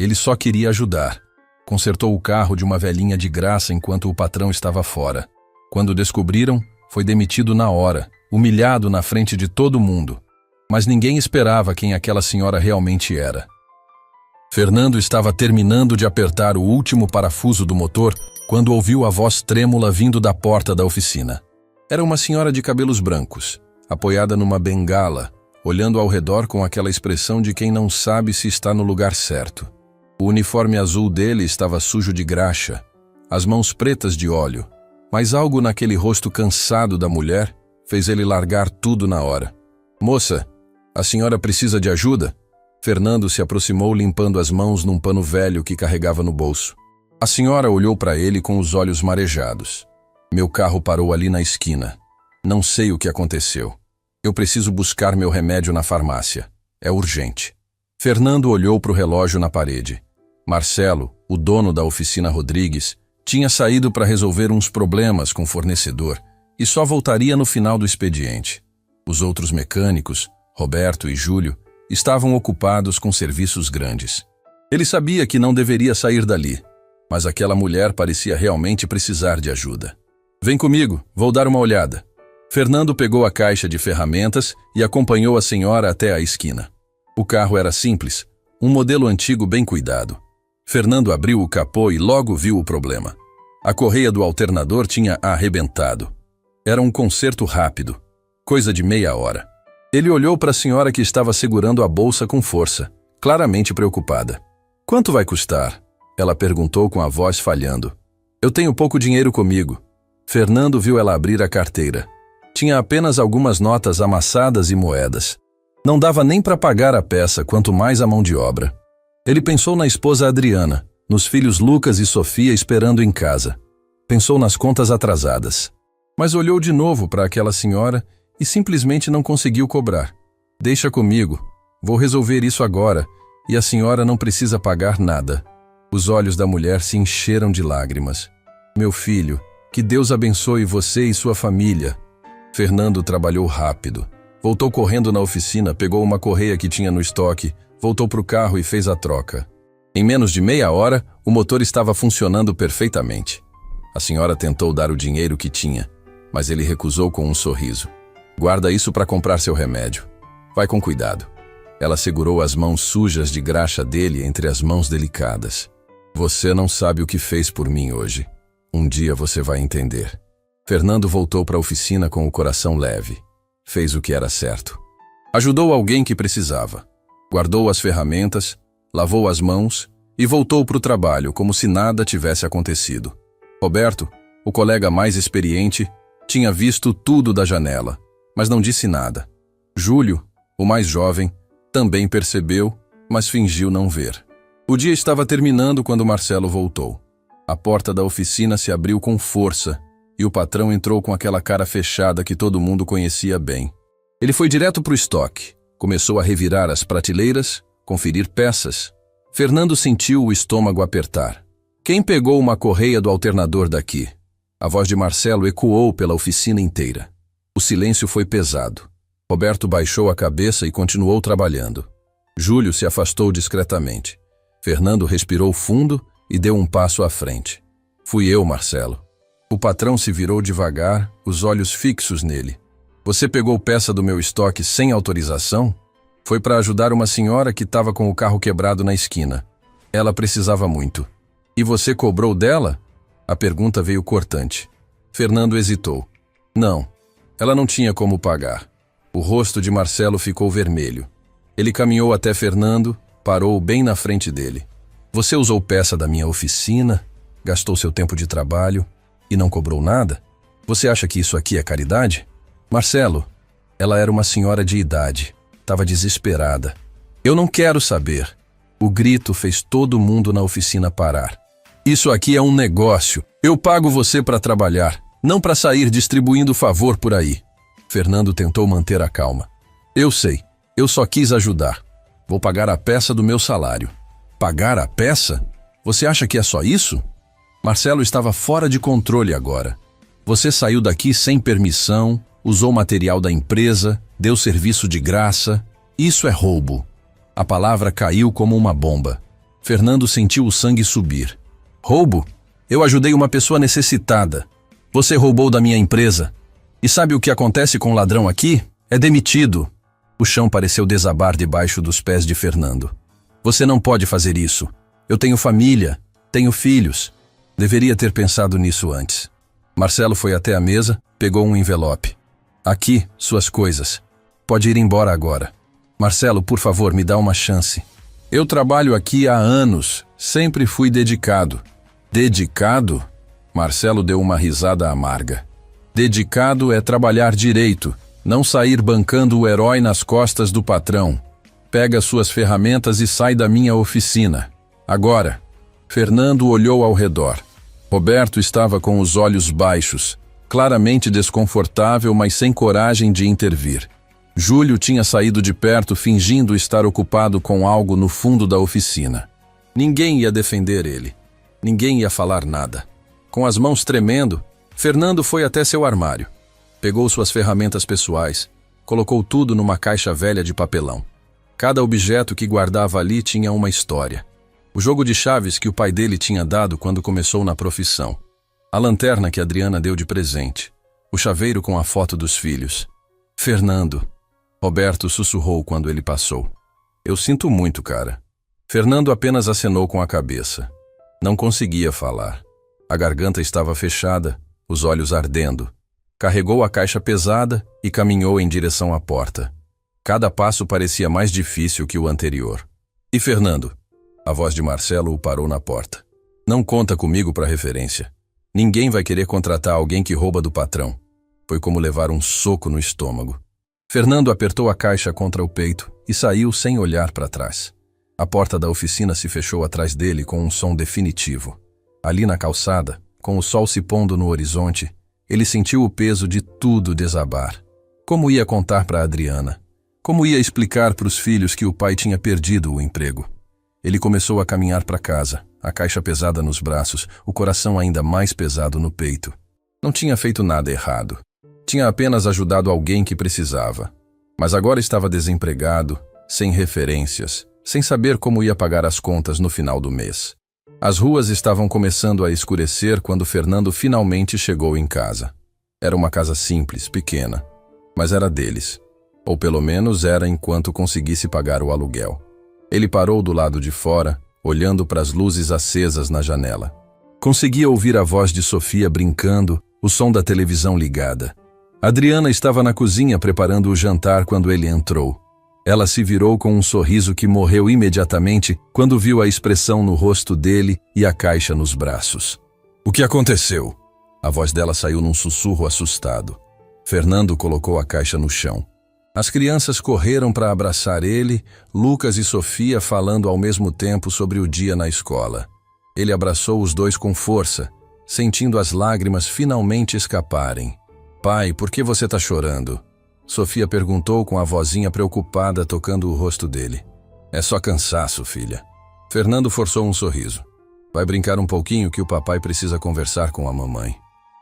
Ele só queria ajudar. Consertou o carro de uma velhinha de graça enquanto o patrão estava fora. Quando descobriram, foi demitido na hora, humilhado na frente de todo mundo. Mas ninguém esperava quem aquela senhora realmente era. Fernando estava terminando de apertar o último parafuso do motor quando ouviu a voz trêmula vindo da porta da oficina. Era uma senhora de cabelos brancos, apoiada numa bengala, olhando ao redor com aquela expressão de quem não sabe se está no lugar certo. O uniforme azul dele estava sujo de graxa, as mãos pretas de óleo, mas algo naquele rosto cansado da mulher fez ele largar tudo na hora. "Moça, a senhora precisa de ajuda?" Fernando se aproximou limpando as mãos num pano velho que carregava no bolso. A senhora olhou para ele com os olhos marejados. "Meu carro parou ali na esquina. Não sei o que aconteceu. Eu preciso buscar meu remédio na farmácia. É urgente." Fernando olhou para o relógio na parede. Marcelo, o dono da oficina Rodrigues, tinha saído para resolver uns problemas com o fornecedor e só voltaria no final do expediente. Os outros mecânicos, Roberto e Júlio, estavam ocupados com serviços grandes. Ele sabia que não deveria sair dali, mas aquela mulher parecia realmente precisar de ajuda. "Vem comigo, vou dar uma olhada." Fernando pegou a caixa de ferramentas e acompanhou a senhora até a esquina. O carro era simples, um modelo antigo bem cuidado. Fernando abriu o capô e logo viu o problema. A correia do alternador tinha arrebentado. Era um conserto rápido, coisa de meia hora. Ele olhou para a senhora que estava segurando a bolsa com força, claramente preocupada. "Quanto vai custar?" ela perguntou com a voz falhando. "Eu tenho pouco dinheiro comigo." Fernando viu ela abrir a carteira. Tinha apenas algumas notas amassadas e moedas. Não dava nem para pagar a peça, quanto mais a mão de obra. Ele pensou na esposa Adriana, nos filhos Lucas e Sofia esperando em casa. Pensou nas contas atrasadas. Mas olhou de novo para aquela senhora e simplesmente não conseguiu cobrar. "Deixa comigo, vou resolver isso agora e a senhora não precisa pagar nada." Os olhos da mulher se encheram de lágrimas. "Meu filho, que Deus abençoe você e sua família." Fernando trabalhou rápido. Voltou correndo na oficina, pegou uma correia que tinha no estoque, voltou para o carro e fez a troca. Em menos de meia hora, o motor estava funcionando perfeitamente. A senhora tentou dar o dinheiro que tinha, mas ele recusou com um sorriso. "Guarda isso para comprar seu remédio. Vai com cuidado." Ela segurou as mãos sujas de graxa dele entre as mãos delicadas. "Você não sabe o que fez por mim hoje. Um dia você vai entender." Fernando voltou para a oficina com o coração leve. Fez o que era certo. Ajudou alguém que precisava. Guardou as ferramentas, lavou as mãos e voltou para o trabalho como se nada tivesse acontecido. Roberto, o colega mais experiente, tinha visto tudo da janela, mas não disse nada. Júlio, o mais jovem, também percebeu, mas fingiu não ver. O dia estava terminando quando Marcelo voltou. A porta da oficina se abriu com força e o patrão entrou com aquela cara fechada que todo mundo conhecia bem. Ele foi direto para o estoque, começou a revirar as prateleiras, conferir peças. Fernando sentiu o estômago apertar. "Quem pegou uma correia do alternador daqui?" A voz de Marcelo ecoou pela oficina inteira. O silêncio foi pesado. Roberto baixou a cabeça e continuou trabalhando. Júlio se afastou discretamente. Fernando respirou fundo e deu um passo à frente. "Fui eu, Marcelo." O patrão se virou devagar, os olhos fixos nele. "Você pegou peça do meu estoque sem autorização?" "Foi para ajudar uma senhora que estava com o carro quebrado na esquina. Ela precisava muito." "E você cobrou dela?" A pergunta veio cortante. Fernando hesitou. "Não, ela não tinha como pagar." O rosto de Marcelo ficou vermelho. Ele caminhou até Fernando, parou bem na frente dele. "Você usou peça da minha oficina, gastou seu tempo de trabalho e não cobrou nada? Você acha que isso aqui é caridade?" "Marcelo, ela era uma senhora de idade, estava desesperada." "Eu não quero saber." O grito fez todo mundo na oficina parar. "Isso aqui é um negócio. Eu pago você para trabalhar, não para sair distribuindo favor por aí." Fernando tentou manter a calma. "Eu sei, eu só quis ajudar. Vou pagar a peça do meu salário." "Pagar a peça? Você acha que é só isso?" Marcelo estava fora de controle agora. "Você saiu daqui sem permissão, usou material da empresa, deu serviço de graça. Isso é roubo." A palavra caiu como uma bomba. Fernando sentiu o sangue subir. Roubo? Eu ajudei uma pessoa necessitada. Você roubou da minha empresa. E sabe o que acontece com o ladrão aqui? É demitido. O chão pareceu desabar debaixo dos pés de Fernando. Você não pode fazer isso. Eu tenho família, tenho filhos. Deveria ter pensado nisso antes. Marcelo foi até a mesa, pegou um envelope. Aqui, suas coisas. Pode ir embora agora. Marcelo, por favor, me dá uma chance. Eu trabalho aqui há anos. Sempre fui dedicado. Dedicado? Marcelo deu uma risada amarga. Dedicado é trabalhar direito, não sair bancando o herói nas costas do patrão. Pega suas ferramentas e sai da minha oficina. Agora. Fernando olhou ao redor. Roberto estava com os olhos baixos, claramente desconfortável, mas sem coragem de intervir. Júlio tinha saído de perto fingindo estar ocupado com algo no fundo da oficina. Ninguém ia defender ele. Ninguém ia falar nada. Com as mãos tremendo, Fernando foi até seu armário. Pegou suas ferramentas pessoais, colocou tudo numa caixa velha de papelão. Cada objeto que guardava ali tinha uma história. O jogo de chaves que o pai dele tinha dado quando começou na profissão. A lanterna que Adriana deu de presente. O chaveiro com a foto dos filhos. Fernando. Roberto sussurrou quando ele passou. Eu sinto muito, cara. Fernando apenas acenou com a cabeça. Não conseguia falar. A garganta estava fechada, os olhos ardendo. Carregou a caixa pesada e caminhou em direção à porta. Cada passo parecia mais difícil que o anterior. E Fernando? A voz de Marcelo o parou na porta. Não conta comigo para referência. Ninguém vai querer contratar alguém que rouba do patrão. Foi como levar um soco no estômago. Fernando apertou a caixa contra o peito e saiu sem olhar para trás. A porta da oficina se fechou atrás dele com um som definitivo. Ali na calçada, com o sol se pondo no horizonte, ele sentiu o peso de tudo desabar. Como ia contar para Adriana? Como ia explicar para os filhos que o pai tinha perdido o emprego? Ele começou a caminhar para casa, a caixa pesada nos braços, o coração ainda mais pesado no peito. Não tinha feito nada errado. Tinha apenas ajudado alguém que precisava. Mas agora estava desempregado, sem referências, sem saber como ia pagar as contas no final do mês. As ruas estavam começando a escurecer quando Fernando finalmente chegou em casa. Era uma casa simples, pequena, mas era deles. Ou pelo menos era enquanto conseguisse pagar o aluguel. Ele parou do lado de fora, olhando para as luzes acesas na janela. Conseguia ouvir a voz de Sofia brincando, o som da televisão ligada. Adriana estava na cozinha preparando o jantar quando ele entrou. Ela se virou com um sorriso que morreu imediatamente quando viu a expressão no rosto dele e a caixa nos braços. O que aconteceu? A voz dela saiu num sussurro assustado. Fernando colocou a caixa no chão. As crianças correram para abraçar ele, Lucas e Sofia falando ao mesmo tempo sobre o dia na escola. Ele abraçou os dois com força, sentindo as lágrimas finalmente escaparem. Pai, por que você está chorando? Sofia perguntou com a vozinha preocupada tocando o rosto dele. É só cansaço, filha. Fernando forçou um sorriso. Vai brincar um pouquinho que o papai precisa conversar com a mamãe.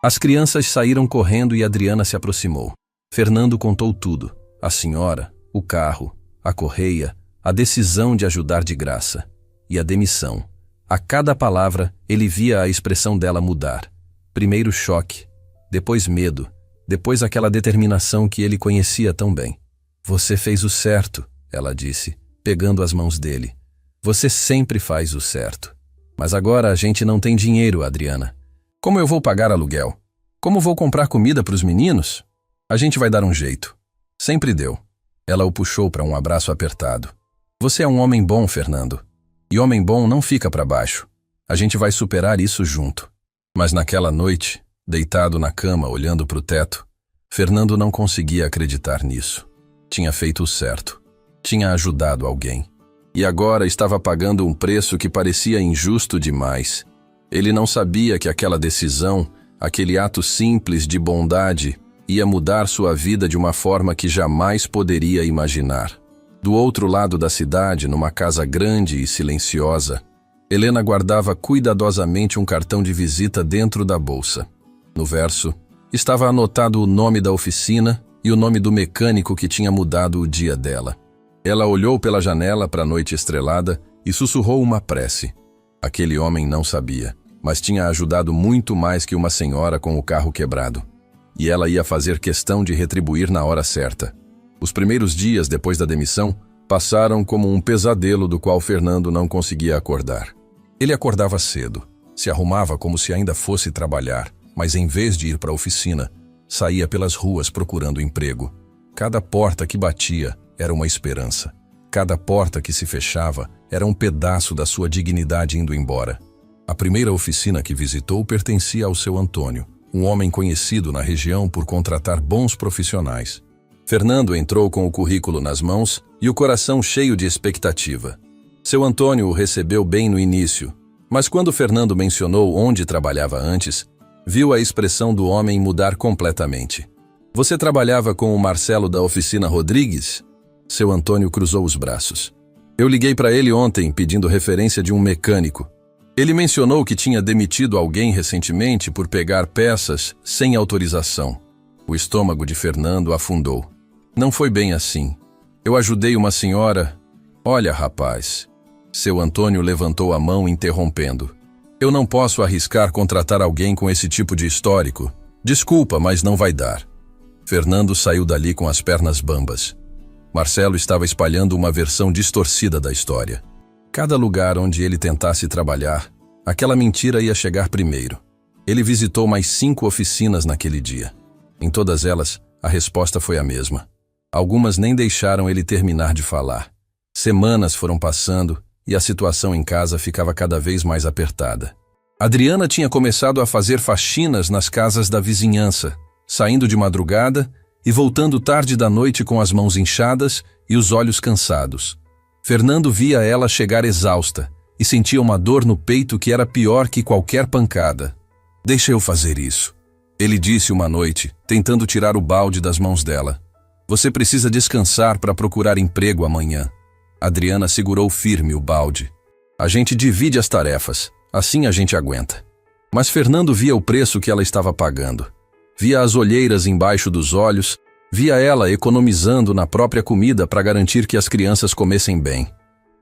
As crianças saíram correndo e Adriana se aproximou. Fernando contou tudo. A senhora, o carro, a correia, a decisão de ajudar de graça. E a demissão. A cada palavra, ele via a expressão dela mudar. Primeiro choque, depois medo. Depois aquela determinação que ele conhecia tão bem. Você fez o certo, ela disse, pegando as mãos dele. Você sempre faz o certo. Mas agora a gente não tem dinheiro, Adriana. Como eu vou pagar aluguel? Como vou comprar comida para os meninos? A gente vai dar um jeito. Sempre deu. Ela o puxou para um abraço apertado. Você é um homem bom, Fernando. E homem bom não fica para baixo. A gente vai superar isso junto. Mas naquela noite, deitado na cama, olhando para o teto, Fernando não conseguia acreditar nisso. Tinha feito o certo. Tinha ajudado alguém. E agora estava pagando um preço que parecia injusto demais. Ele não sabia que aquela decisão, aquele ato simples de bondade, ia mudar sua vida de uma forma que jamais poderia imaginar. Do outro lado da cidade, numa casa grande e silenciosa, Helena guardava cuidadosamente um cartão de visita dentro da bolsa. No verso, estava anotado o nome da oficina e o nome do mecânico que tinha mudado o dia dela. Ela olhou pela janela para a noite estrelada e sussurrou uma prece. Aquele homem não sabia, mas tinha ajudado muito mais que uma senhora com o carro quebrado. E ela ia fazer questão de retribuir na hora certa. Os primeiros dias depois da demissão passaram como um pesadelo do qual Fernando não conseguia acordar. Ele acordava cedo, se arrumava como se ainda fosse trabalhar, mas em vez de ir para a oficina, saía pelas ruas procurando emprego. Cada porta que batia era uma esperança. Cada porta que se fechava era um pedaço da sua dignidade indo embora. A primeira oficina que visitou pertencia ao seu Antônio, um homem conhecido na região por contratar bons profissionais. Fernando entrou com o currículo nas mãos e o coração cheio de expectativa. Seu Antônio o recebeu bem no início, mas quando Fernando mencionou onde trabalhava antes, viu a expressão do homem mudar completamente. Você trabalhava com o Marcelo da oficina Rodrigues? Seu Antônio cruzou os braços. Eu liguei para ele ontem pedindo referência de um mecânico. Ele mencionou que tinha demitido alguém recentemente por pegar peças sem autorização. O estômago de Fernando afundou. Não foi bem assim. Eu ajudei uma senhora... Olha, rapaz... Seu Antônio levantou a mão interrompendo. Eu não posso arriscar contratar alguém com esse tipo de histórico. Desculpa, mas não vai dar. Fernando saiu dali com as pernas bambas. Marcelo estava espalhando uma versão distorcida da história. Cada lugar onde ele tentasse trabalhar, aquela mentira ia chegar primeiro. Ele visitou mais 5 oficinas naquele dia. Em todas elas, a resposta foi a mesma. Algumas nem deixaram ele terminar de falar. Semanas foram passando e a situação em casa ficava cada vez mais apertada. Adriana tinha começado a fazer faxinas nas casas da vizinhança, saindo de madrugada e voltando tarde da noite com as mãos inchadas e os olhos cansados. Fernando via ela chegar exausta e sentia uma dor no peito que era pior que qualquer pancada. Deixa eu fazer isso, ele disse uma noite, tentando tirar o balde das mãos dela. Você precisa descansar para procurar emprego amanhã. Adriana segurou firme o balde. A gente divide as tarefas, assim a gente aguenta. Mas Fernando via o preço que ela estava pagando. Via as olheiras embaixo dos olhos, via ela economizando na própria comida para garantir que as crianças comessem bem.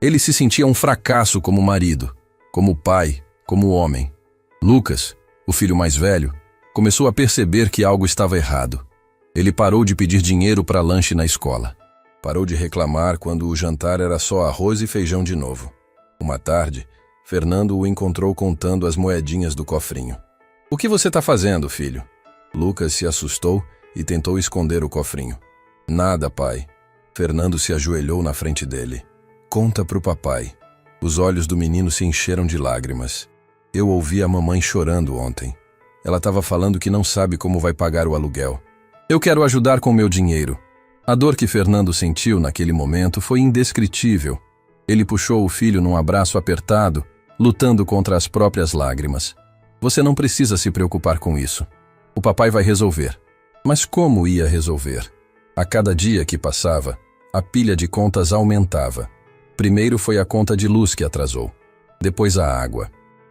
Ele se sentia um fracasso como marido, como pai, como homem. Lucas, o filho mais velho, começou a perceber que algo estava errado. Ele parou de pedir dinheiro para lanche na escola. Parou de reclamar quando o jantar era só arroz e feijão de novo. Uma tarde, Fernando o encontrou contando as moedinhas do cofrinho. O que você está fazendo, filho? Lucas se assustou e tentou esconder o cofrinho. Nada, pai. Fernando se ajoelhou na frente dele. Conta pro papai. Os olhos do menino se encheram de lágrimas. Eu ouvi a mamãe chorando ontem. Ela estava falando que não sabe como vai pagar o aluguel. Eu quero ajudar com meu dinheiro. A dor que Fernando sentiu naquele momento foi indescritível. Ele puxou o filho num abraço apertado, lutando contra as próprias lágrimas. Você não precisa se preocupar com isso. O papai vai resolver. Mas como ia resolver? A cada dia que passava, a pilha de contas aumentava. Primeiro foi a conta de luz que atrasou. Depois a água.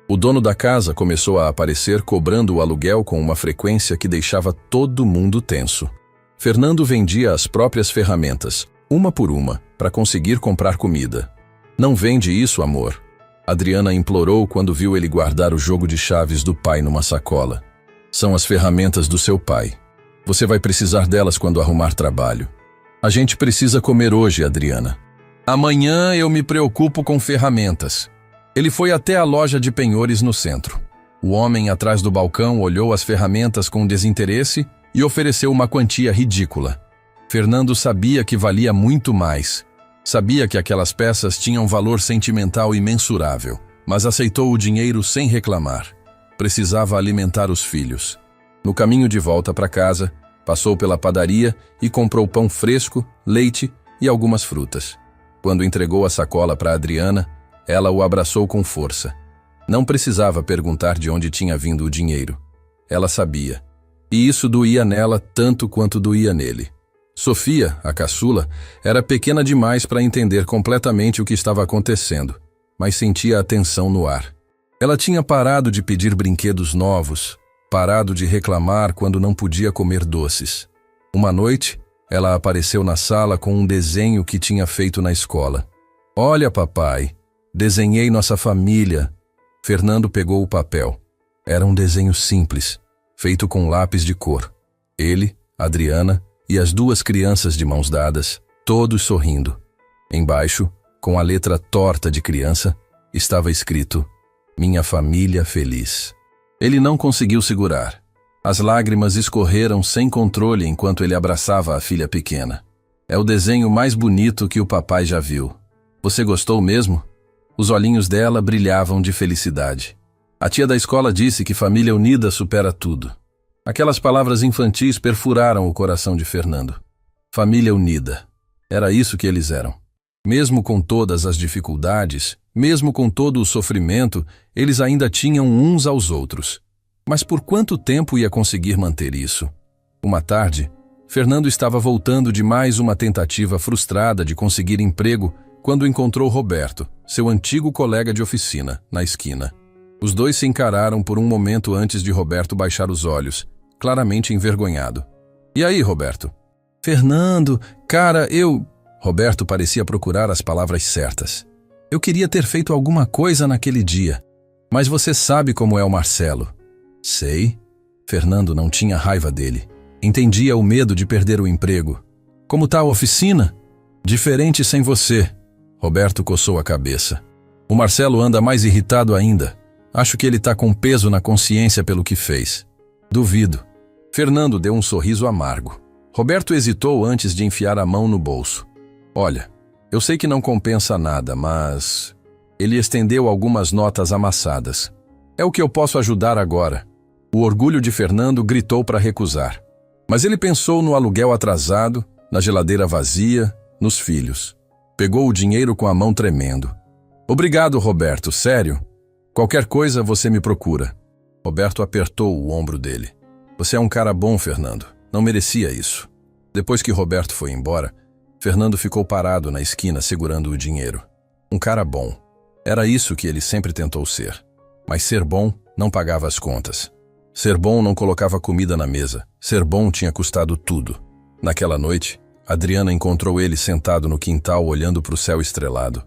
O dono da casa começou a aparecer cobrando o aluguel com uma frequência que deixava todo mundo tenso. Fernando vendia as próprias ferramentas, uma por uma, para conseguir comprar comida. Não vende isso, amor. Adriana implorou quando viu ele guardar o jogo de chaves do pai numa sacola. São as ferramentas do seu pai. Você vai precisar delas quando arrumar trabalho. A gente precisa comer hoje, Adriana. Amanhã eu me preocupo com ferramentas. Ele foi até a loja de penhores no centro. O homem atrás do balcão olhou as ferramentas com desinteresse e ofereceu uma quantia ridícula. Fernando sabia que valia muito mais. Sabia que aquelas peças tinham valor sentimental imensurável, mas aceitou o dinheiro sem reclamar. Precisava alimentar os filhos. No caminho de volta para casa, passou pela padaria e comprou pão fresco, leite e algumas frutas. Quando entregou a sacola para Adriana, ela o abraçou com força. Não precisava perguntar de onde tinha vindo o dinheiro. Ela sabia. E isso doía nela tanto quanto doía nele. Sofia, a caçula, era pequena demais para entender completamente o que estava acontecendo, mas sentia a tensão no ar. Ela tinha parado de pedir brinquedos novos, parado de reclamar quando não podia comer doces. Uma noite, ela apareceu na sala com um desenho que tinha feito na escola. Olha, papai, Desenhei nossa família. Fernando pegou o papel. Era um desenho simples, feito com lápis de cor. Ele, Adriana e as duas crianças de mãos dadas, todos sorrindo. Embaixo, com a letra torta de criança, estava escrito: Minha família feliz. Ele não conseguiu segurar. As lágrimas escorreram sem controle enquanto ele abraçava a filha pequena. É o desenho mais bonito que o papai já viu. Você gostou mesmo? Os olhinhos dela brilhavam de felicidade. A tia da escola disse que família unida supera tudo. Aquelas palavras infantis perfuraram o coração de Fernando. Família unida. Era isso que eles eram. Mesmo com todas as dificuldades, mesmo com todo o sofrimento, eles ainda tinham uns aos outros. Mas por quanto tempo ia conseguir manter isso? Uma tarde, Fernando estava voltando de mais uma tentativa frustrada de conseguir emprego quando encontrou Roberto, seu antigo colega de oficina, na esquina. Os dois se encararam por um momento antes de Roberto baixar os olhos, claramente envergonhado. E aí, Roberto? Fernando, cara, Roberto parecia procurar as palavras certas. Eu queria ter feito alguma coisa naquele dia. Mas você sabe como é o Marcelo. Sei. Fernando não tinha raiva dele. Entendia o medo de perder o emprego. Como tá a oficina? Diferente sem você. Roberto coçou a cabeça. O Marcelo anda mais irritado ainda. Acho que ele tá com peso na consciência pelo que fez. Duvido. Fernando deu um sorriso amargo. Roberto hesitou antes de enfiar a mão no bolso. Olha, eu sei que não compensa nada, mas... Ele estendeu algumas notas amassadas. É o que eu posso ajudar agora. O orgulho de Fernando gritou para recusar. Mas ele pensou no aluguel atrasado, na geladeira vazia, nos filhos. Pegou o dinheiro com a mão tremendo. Obrigado, Roberto, sério. Qualquer coisa você me procura. Roberto apertou o ombro dele. Você é um cara bom, Fernando. Não merecia isso. Depois que Roberto foi embora, Fernando ficou parado na esquina segurando o dinheiro. Um cara bom. Era isso que ele sempre tentou ser. Mas ser bom não pagava as contas. Ser bom não colocava comida na mesa. Ser bom tinha custado tudo. Naquela noite, Adriana encontrou ele sentado no quintal olhando para o céu estrelado.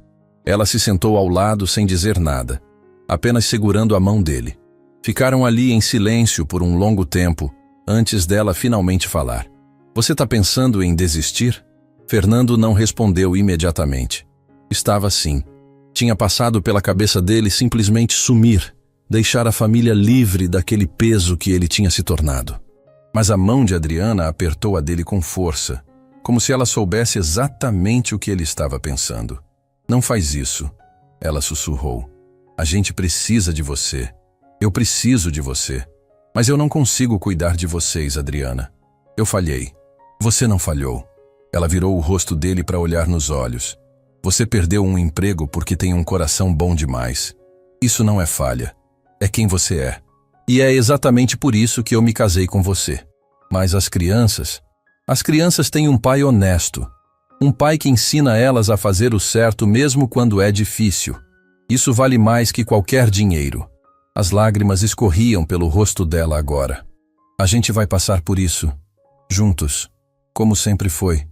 Ela se sentou ao lado sem dizer nada, apenas segurando a mão dele. Ficaram ali em silêncio por um longo tempo, antes dela finalmente falar. Você tá pensando em desistir? Fernando não respondeu imediatamente. Estava assim. Tinha passado pela cabeça dele simplesmente sumir, deixar a família livre daquele peso que ele tinha se tornado. Mas a mão de Adriana apertou a dele com força, como se ela soubesse exatamente o que ele estava pensando. Não faz isso, ela sussurrou. A gente precisa de você. Eu preciso de você. Mas eu não consigo cuidar de vocês, Adriana. Eu falhei. Você não falhou. Ela virou o rosto dele para olhar nos olhos. Você perdeu um emprego porque tem um coração bom demais. Isso não é falha. É quem você é. E é exatamente por isso que eu me casei com você. Mas as crianças têm um pai honesto. Um pai que ensina elas a fazer o certo mesmo quando é difícil. Isso vale mais que qualquer dinheiro. As lágrimas escorriam pelo rosto dela agora. A gente vai passar por isso, juntos, como sempre foi.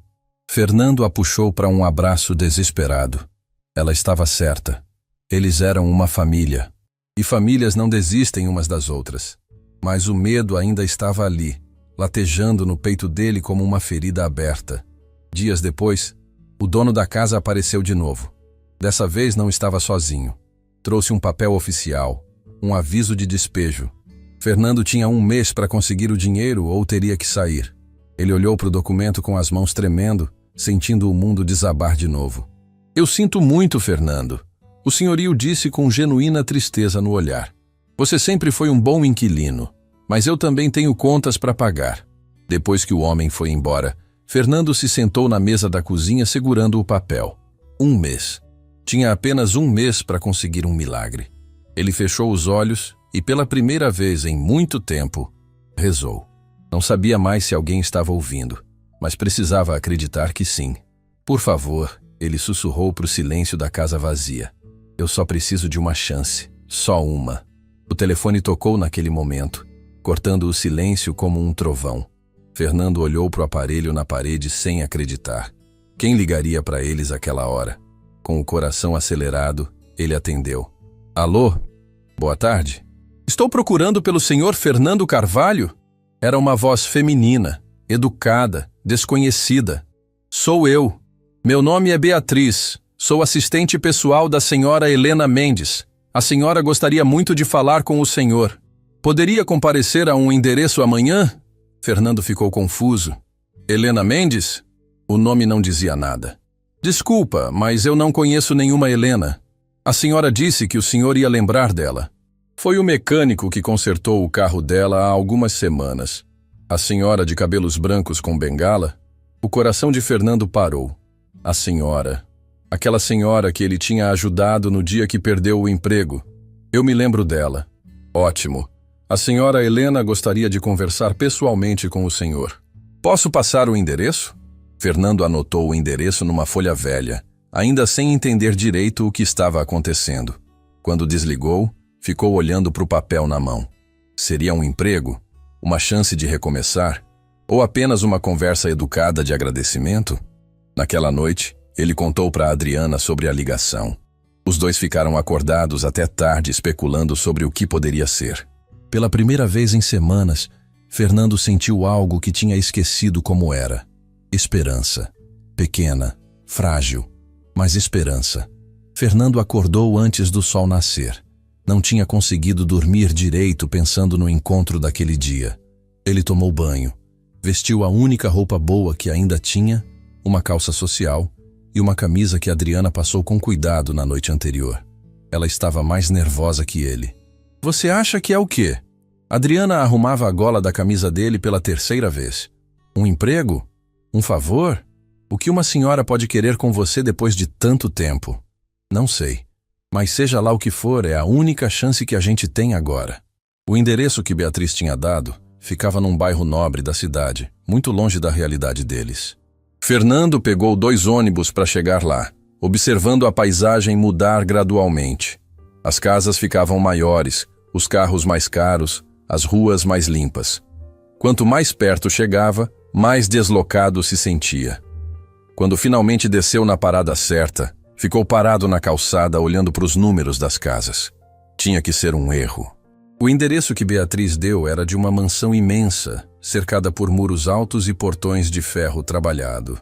Fernando a puxou para um abraço desesperado. Ela estava certa. Eles eram uma família. E famílias não desistem umas das outras. Mas o medo ainda estava ali, latejando no peito dele como uma ferida aberta. Dias depois, o dono da casa apareceu de novo. Dessa vez não estava sozinho. Trouxe um papel oficial, um aviso de despejo. Fernando tinha 1 mês para conseguir o dinheiro ou teria que sair. Ele olhou para o documento com as mãos tremendo, sentindo o mundo desabar de novo. Eu sinto muito, Fernando. O senhorio disse com genuína tristeza no olhar. Você sempre foi um bom inquilino, mas eu também tenho contas para pagar. Depois que o homem foi embora, Fernando se sentou na mesa da cozinha segurando o papel. 1 mês. Tinha apenas 1 mês para conseguir um milagre. Ele fechou os olhos e, pela primeira vez em muito tempo, rezou. Não sabia mais se alguém estava ouvindo, mas precisava acreditar que sim. Por favor, ele sussurrou para o silêncio da casa vazia. Eu só preciso de uma chance, só uma. O telefone tocou naquele momento, cortando o silêncio como um trovão. Fernando olhou para o aparelho na parede sem acreditar. Quem ligaria para eles àquela hora? Com o coração acelerado, Ele atendeu. Alô? Boa tarde. Estou procurando pelo senhor Fernando Carvalho? Era uma voz feminina, educada, desconhecida. Sou eu. Meu nome é Beatriz. Sou assistente pessoal da senhora Helena Mendes. A senhora gostaria muito de falar com o senhor. Poderia comparecer a um endereço amanhã? Fernando ficou confuso. Helena Mendes? O nome não dizia nada. Desculpa, mas eu não conheço nenhuma Helena. A senhora disse que o senhor ia lembrar dela. Foi o mecânico que consertou o carro dela há algumas semanas. A senhora de cabelos brancos com bengala? O coração de Fernando parou. A senhora. Aquela senhora que ele tinha ajudado no dia que perdeu o emprego. Eu me lembro dela. Ótimo. A senhora Helena gostaria de conversar pessoalmente com o senhor. Posso passar o endereço? Fernando anotou o endereço numa folha velha, ainda sem entender direito o que estava acontecendo. Quando desligou, ficou olhando para o papel na mão. Seria um emprego? Uma chance de recomeçar? Ou apenas uma conversa educada de agradecimento? Naquela noite, ele contou para Adriana sobre a ligação. Os dois ficaram acordados até tarde especulando sobre o que poderia ser. Pela primeira vez em semanas, Fernando sentiu algo que tinha esquecido como era. Esperança. Pequena, frágil, mas esperança. Fernando acordou antes do sol nascer. Não tinha conseguido dormir direito pensando no encontro daquele dia. Ele tomou banho, vestiu a única roupa boa que ainda tinha, uma calça social e uma camisa que Adriana passou com cuidado na noite anterior. Ela estava mais nervosa que ele. Você acha que é o quê? Adriana arrumava a gola da camisa dele pela terceira vez. Um emprego? Um favor? O que uma senhora pode querer com você depois de tanto tempo? Não sei. Mas seja lá o que for, é a única chance que a gente tem agora. O endereço que Beatriz tinha dado ficava num bairro nobre da cidade, muito longe da realidade deles. Fernando pegou 2 ônibus para chegar lá, observando a paisagem mudar gradualmente. As casas ficavam maiores, os carros mais caros, as ruas mais limpas. Quanto mais perto chegava, mais deslocado se sentia. Quando finalmente desceu na parada certa, ficou parado na calçada olhando para os números das casas. Tinha que ser um erro. O endereço que Beatriz deu era de uma mansão imensa, cercada por muros altos e portões de ferro trabalhado.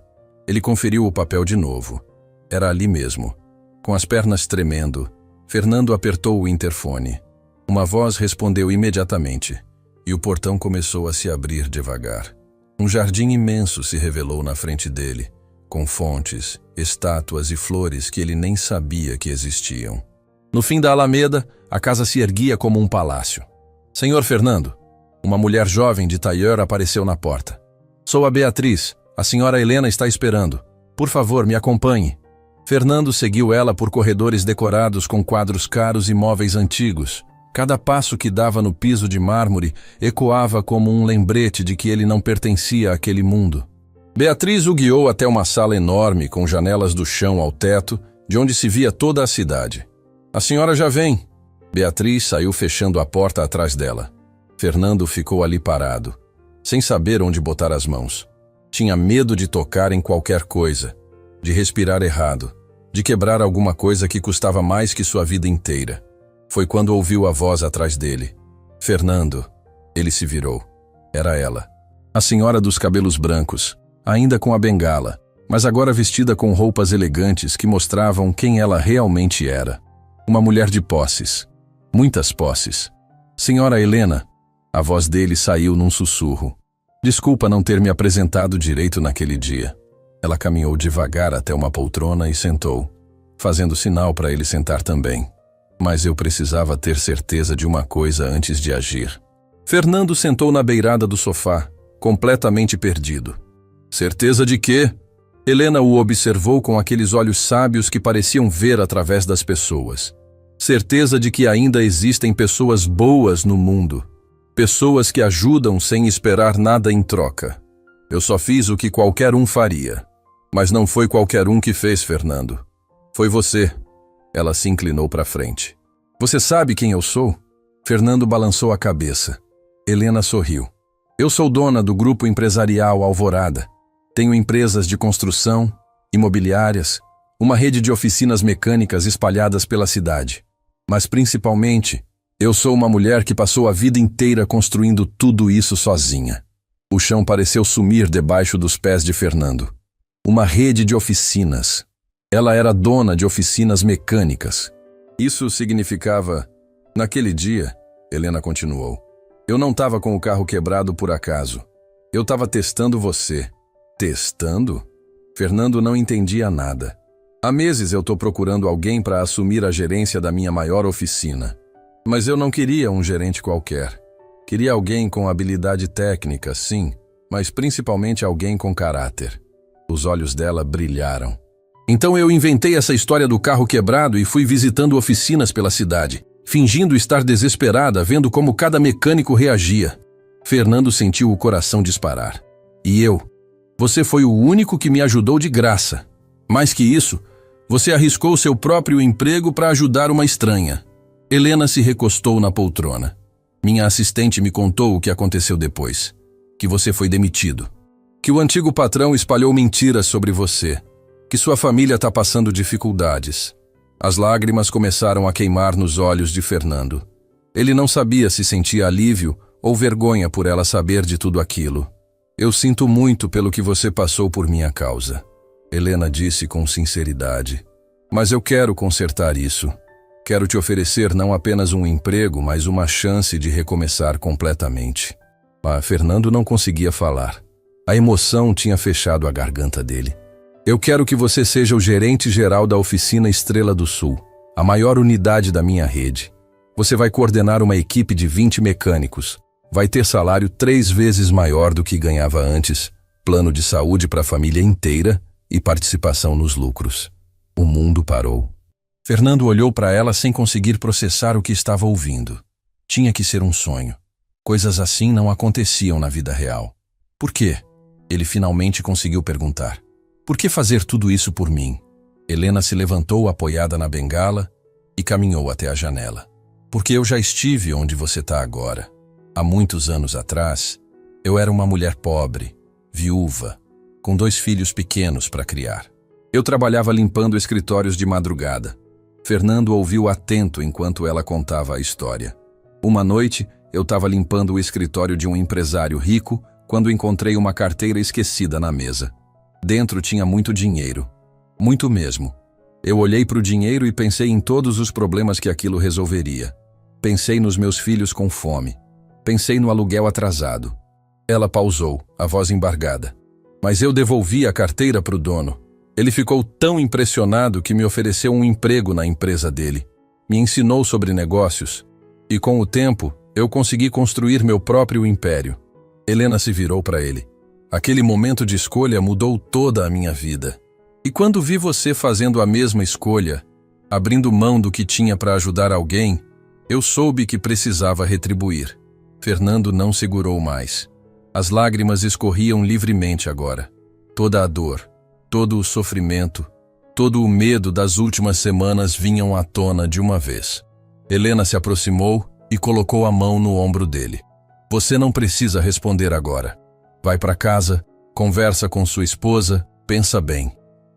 Ele conferiu o papel de novo. Era ali mesmo. Com as pernas tremendo, Fernando apertou o interfone. Uma voz respondeu imediatamente, e o portão começou a se abrir devagar. Um jardim imenso se revelou na frente dele, com fontes, estátuas e flores que ele nem sabia que existiam. No fim da alameda, a casa se erguia como um palácio. Senhor Fernando, uma mulher jovem de tailleur apareceu na porta. Sou a Beatriz, a senhora Helena está esperando. Por favor, me acompanhe. Fernando seguiu ela por corredores decorados com quadros caros e móveis antigos. Cada passo que dava no piso de mármore ecoava como um lembrete de que ele não pertencia àquele mundo. Beatriz o guiou até uma sala enorme com janelas do chão ao teto, de onde se via toda a cidade. A senhora já vem. Beatriz saiu fechando a porta atrás dela. Fernando ficou ali parado, sem saber onde botar as mãos. Tinha medo de tocar em qualquer coisa, de respirar errado, de quebrar alguma coisa que custava mais que sua vida inteira. Foi quando ouviu a voz atrás dele. Fernando. Ele se virou. Era ela. A senhora dos cabelos brancos, ainda com a bengala, mas agora vestida com roupas elegantes que mostravam quem ela realmente era. Uma mulher de posses. Muitas posses. Senhora Helena. A voz dele saiu num sussurro. Desculpa não ter me apresentado direito naquele dia. Ela caminhou devagar até uma poltrona e sentou, fazendo sinal para ele sentar também. Mas eu precisava ter certeza de uma coisa antes de agir. Fernando sentou na beirada do sofá, completamente perdido. Certeza de quê? Helena o observou com aqueles olhos sábios que pareciam ver através das pessoas. Certeza de que ainda existem pessoas boas no mundo. Pessoas que ajudam sem esperar nada em troca. Eu só fiz o que qualquer um faria. Mas não foi qualquer um que fez, Fernando. Foi você. Ela se inclinou para frente. Você sabe quem eu sou? Fernando balançou a cabeça. Helena sorriu. Eu sou dona do grupo empresarial Alvorada. Tenho empresas de construção, imobiliárias, Uma rede de oficinas mecânicas espalhadas pela cidade. Mas principalmente, eu sou uma mulher que passou a vida inteira construindo tudo isso sozinha. O chão pareceu sumir debaixo dos pés de Fernando. Uma rede de oficinas. Ela era dona de oficinas mecânicas. Isso significava... Naquele dia, Helena continuou, eu não estava com o carro quebrado por acaso. Eu estava testando você. Testando? Fernando não entendia nada. Há meses eu estou procurando alguém para assumir a gerência da minha maior oficina. Mas eu não queria um gerente qualquer. Queria alguém com habilidade técnica, sim, mas principalmente alguém com caráter. Os olhos dela brilharam. Então eu inventei essa história do carro quebrado e fui visitando oficinas pela cidade, fingindo estar desesperada, vendo como cada mecânico reagia. Fernando sentiu o coração disparar. E eu? Você foi o único que me ajudou de graça. Mais que isso, você arriscou seu próprio emprego para ajudar uma estranha. Helena se recostou na poltrona. Minha assistente me contou o que aconteceu depois. Que você foi demitido. Que o antigo patrão espalhou mentiras sobre você. Que sua família está passando dificuldades. As lágrimas começaram a queimar nos olhos de Fernando. Ele não sabia se sentia alívio ou vergonha por ela saber de tudo aquilo. Eu sinto muito pelo que você passou por minha causa. Helena disse com sinceridade. Mas eu quero consertar isso. Quero te oferecer não apenas um emprego, mas uma chance de recomeçar completamente. Mas Fernando não conseguia falar. A emoção tinha fechado a garganta dele. Eu quero que você seja o gerente geral da oficina Estrela do Sul, a maior unidade da minha rede. Você vai coordenar uma equipe de 20 mecânicos. Vai ter salário 3 vezes maior do que ganhava antes, plano de saúde para a família inteira e participação nos lucros. O mundo parou. Fernando olhou para ela sem conseguir processar o que estava ouvindo. Tinha que ser um sonho. Coisas assim não aconteciam na vida real. Por quê? Ele finalmente conseguiu perguntar. Por que fazer tudo isso por mim? Helena se levantou apoiada na bengala e caminhou até a janela. Porque eu já estive onde você está agora. Há muitos anos atrás, eu era uma mulher pobre, viúva, com 2 filhos pequenos para criar. Eu trabalhava limpando escritórios de madrugada. Fernando ouviu atento enquanto ela contava a história. Uma noite, eu estava limpando o escritório de um empresário rico quando encontrei uma carteira esquecida na mesa. Dentro tinha muito dinheiro. Muito mesmo. Eu olhei para o dinheiro e pensei em todos os problemas que aquilo resolveria. Pensei nos meus filhos com fome. Pensei no aluguel atrasado. Ela pausou, a voz embargada. Mas eu devolvi a carteira para o dono. Ele ficou tão impressionado que me ofereceu um emprego na empresa dele. Me ensinou sobre negócios. E com o tempo, eu consegui construir meu próprio império. Helena se virou para ele. Aquele momento de escolha mudou toda a minha vida. E quando vi você fazendo a mesma escolha, abrindo mão do que tinha para ajudar alguém, eu soube que precisava retribuir. Fernando não segurou mais. As lágrimas escorriam livremente agora. Toda a dor, todo o sofrimento, todo o medo das últimas semanas vinham à tona de uma vez. Helena se aproximou e colocou a mão no ombro dele. Você não precisa responder agora. Vai para casa, conversa com sua esposa, pensa bem.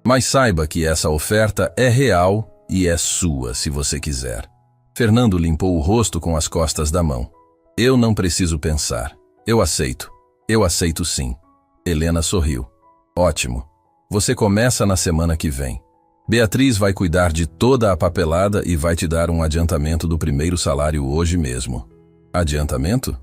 Mas saiba que essa oferta é real e é sua se você quiser. Fernando limpou o rosto com as costas da mão. Eu não preciso pensar. Eu aceito. Eu aceito sim. Helena sorriu. Ótimo. Você começa na semana que vem. Beatriz vai cuidar de toda a papelada e vai te dar um adiantamento do primeiro salário hoje mesmo. Adiantamento?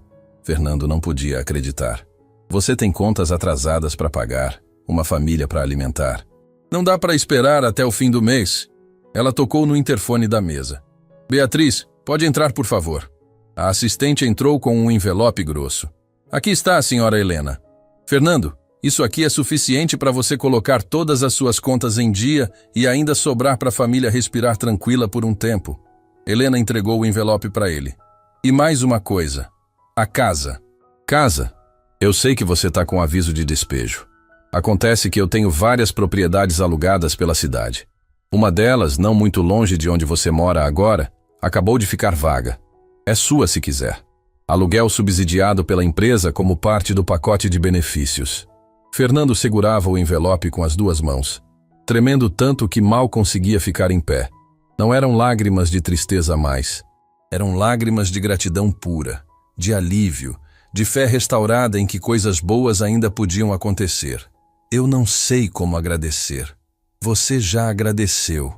Fernando não podia acreditar. Você tem contas atrasadas para pagar, uma família para alimentar. Não dá para esperar até o fim do mês. Ela tocou no interfone da mesa. Beatriz, pode entrar, por favor. A assistente entrou com um envelope grosso. Aqui está, senhora Helena. Fernando, isso aqui é suficiente para você colocar todas as suas contas em dia e ainda sobrar para a família respirar tranquila por um tempo. Helena entregou o envelope para ele. E mais uma coisa. A casa. Casa? Eu sei que você está com aviso de despejo. Acontece que eu tenho várias propriedades alugadas pela cidade. Uma delas, não muito longe de onde você mora agora, acabou de ficar vaga. É sua se quiser. Aluguel subsidiado pela empresa como parte do pacote de benefícios. Fernando segurava o envelope com as 2 mãos. tremendo tanto que mal conseguia ficar em pé. Não eram lágrimas de tristeza mais. Eram lágrimas de gratidão pura, de alívio, de fé restaurada em que coisas boas ainda podiam acontecer. Eu não sei como agradecer. Você já agradeceu,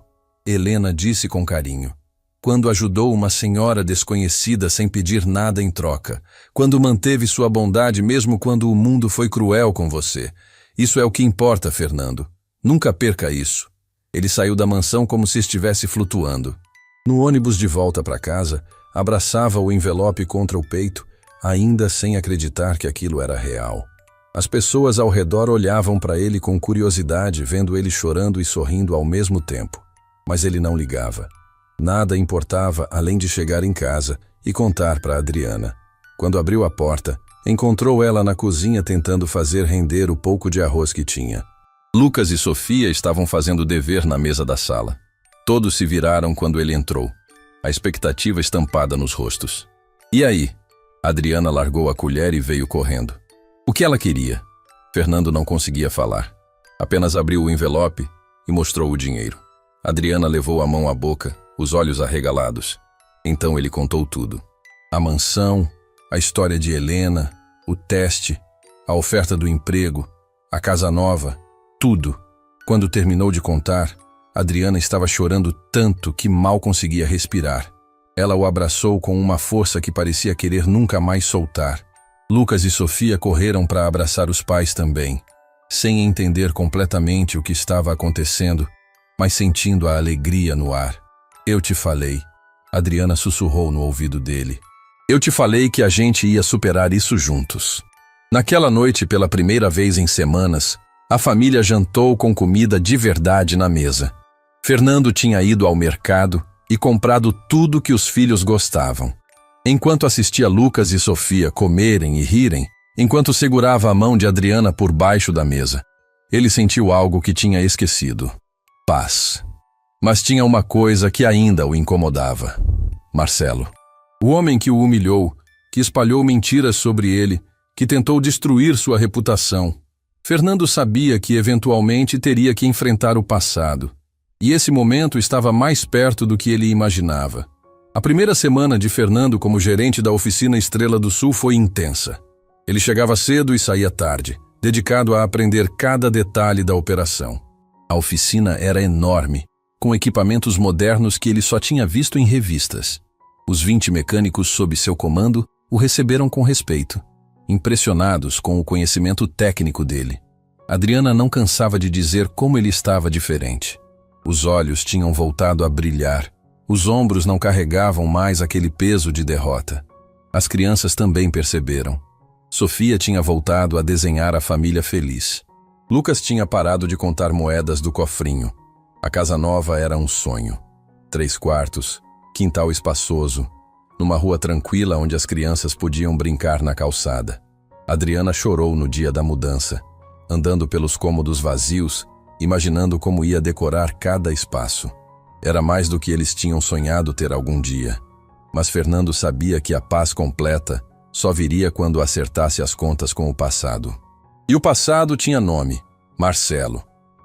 Helena disse com carinho. Quando ajudou uma senhora desconhecida sem pedir nada em troca. Quando manteve sua bondade mesmo quando o mundo foi cruel com você. Isso é o que importa, Fernando. Nunca perca isso. Ele saiu da mansão como se estivesse flutuando. No ônibus de volta para casa, abraçava o envelope contra o peito, ainda sem acreditar que aquilo era real. As pessoas ao redor olhavam para ele com curiosidade, vendo ele chorando e sorrindo ao mesmo tempo. Mas ele não ligava. Nada importava além de chegar em casa e contar para Adriana. Quando abriu a porta, encontrou ela na cozinha tentando fazer render o pouco de arroz que tinha. Lucas e Sofia estavam fazendo o dever na mesa da sala. Todos se viraram quando ele entrou, a expectativa estampada nos rostos. E aí? Adriana largou a colher e veio correndo. O que ela queria? Fernando não conseguia falar. Apenas abriu o envelope e mostrou o dinheiro. Adriana levou a mão à boca, os olhos arregalados. Então ele contou tudo. A mansão, a história de Helena, o teste, a oferta do emprego, a casa nova, tudo. Quando terminou de contar, Adriana estava chorando tanto que mal conseguia respirar. Ela o abraçou com uma força que parecia querer nunca mais soltar. Lucas e Sofia correram para abraçar os pais também, sem entender completamente o que estava acontecendo, mas sentindo a alegria no ar. Eu te falei, Adriana sussurrou no ouvido dele. Eu te falei que a gente ia superar isso juntos. Naquela noite, pela primeira vez em semanas, a família jantou com comida de verdade na mesa. Fernando tinha ido ao mercado e comprado tudo que os filhos gostavam. Enquanto assistia Lucas e Sofia comerem e rirem, enquanto segurava a mão de Adriana por baixo da mesa, ele sentiu algo que tinha esquecido. Paz. Mas tinha uma coisa que ainda o incomodava. Marcelo. O homem que o humilhou, que espalhou mentiras sobre ele, que tentou destruir sua reputação. Fernando sabia que eventualmente teria que enfrentar o passado. E esse momento estava mais perto do que ele imaginava. A primeira semana de Fernando como gerente da oficina Estrela do Sul foi intensa. Ele chegava cedo e saía tarde, dedicado a aprender cada detalhe da operação. A oficina era enorme, com equipamentos modernos que ele só tinha visto em revistas. Os 20 mecânicos sob seu comando o receberam com respeito, impressionados com o conhecimento técnico dele. Adriana não cansava de dizer como ele estava diferente. Os olhos tinham voltado a brilhar, os ombros não carregavam mais aquele peso de derrota. As crianças também perceberam. Sofia tinha voltado a desenhar a família feliz. Lucas tinha parado de contar moedas do cofrinho. A casa nova era um sonho. 3 quartos, quintal espaçoso, numa rua tranquila onde as crianças podiam brincar na calçada. Adriana chorou no dia da mudança, andando pelos cômodos vazios, imaginando como ia decorar cada espaço. Era mais do que eles tinham sonhado ter algum dia. Mas Fernando sabia que a paz completa só viria quando acertasse as contas com o passado. E o passado tinha nome: Marcelo.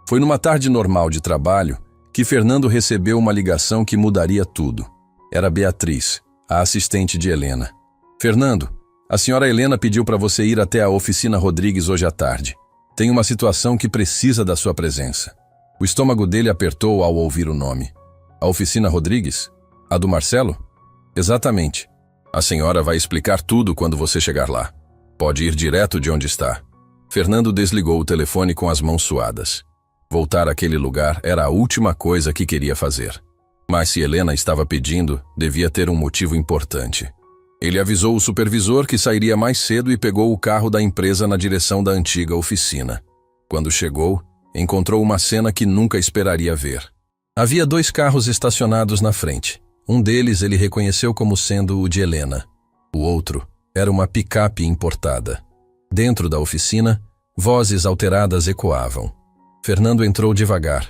Foi numa tarde normal de trabalho que Fernando recebeu uma ligação que mudaria tudo. Era Beatriz, a assistente de Helena. Fernando, a senhora Helena pediu para você ir até a oficina Rodrigues hoje à tarde. Tem uma situação que precisa da sua presença. O estômago dele apertou ao ouvir o nome. A oficina Rodrigues? A do Marcelo? Exatamente. A senhora vai explicar tudo quando você chegar lá. Pode ir direto de onde está. Fernando desligou o telefone com as mãos suadas. Voltar àquele lugar era a última coisa que queria fazer. Mas se Helena estava pedindo, devia ter um motivo importante. Ele avisou o supervisor que sairia mais cedo e pegou o carro da empresa na direção da antiga oficina. Quando chegou, encontrou uma cena que nunca esperaria ver. Havia 2 carros estacionados na frente. Um deles ele reconheceu como sendo o de Helena. O outro era uma picape importada. Dentro da oficina, vozes alteradas ecoavam. Fernando entrou devagar.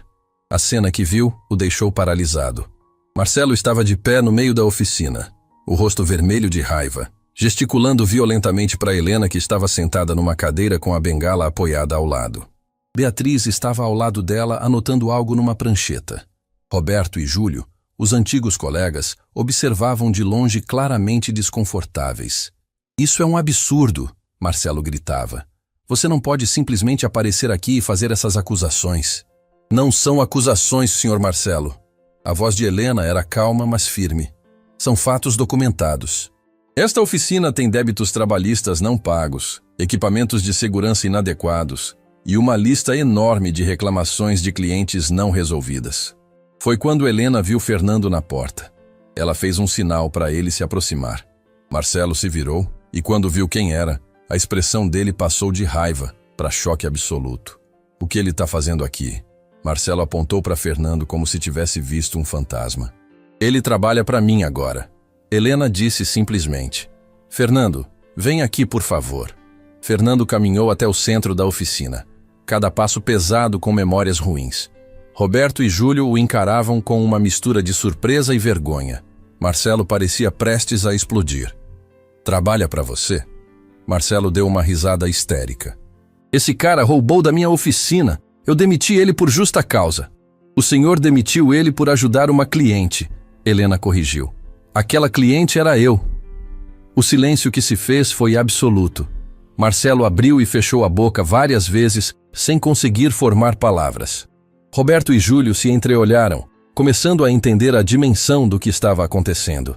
A cena que viu o deixou paralisado. Marcelo estava de pé no meio da oficina, o rosto vermelho de raiva, gesticulando violentamente para Helena, que estava sentada numa cadeira com a bengala apoiada ao lado. Beatriz estava ao lado dela anotando algo numa prancheta. Roberto e Júlio, os antigos colegas, observavam de longe claramente desconfortáveis. Isso é um absurdo, Marcelo gritava. Você não pode simplesmente aparecer aqui e fazer essas acusações. Não são acusações, Sr. Marcelo. A voz de Helena era calma, mas firme. São fatos documentados. Esta oficina tem débitos trabalhistas não pagos, equipamentos de segurança inadequados e uma lista enorme de reclamações de clientes não resolvidas. Foi quando Helena viu Fernando na porta. Ela fez um sinal para ele se aproximar. Marcelo se virou e, quando viu quem era, a expressão dele passou de raiva para choque absoluto. O que ele está fazendo aqui? Marcelo apontou para Fernando como se tivesse visto um fantasma. Ele trabalha para mim agora. Helena disse simplesmente. Fernando, vem aqui, por favor. Fernando caminhou até o centro da oficina. Cada passo pesado com memórias ruins. Roberto e Júlio o encaravam com uma mistura de surpresa e vergonha. Marcelo parecia prestes a explodir. Trabalha para você? Marcelo deu uma risada histérica. Esse cara roubou da minha oficina. Eu demiti ele por justa causa. O senhor demitiu ele por ajudar uma cliente. Helena corrigiu. Aquela cliente era eu. O silêncio que se fez foi absoluto. Marcelo abriu e fechou a boca várias vezes, sem conseguir formar palavras. Roberto e Júlio se entreolharam, começando a entender a dimensão do que estava acontecendo.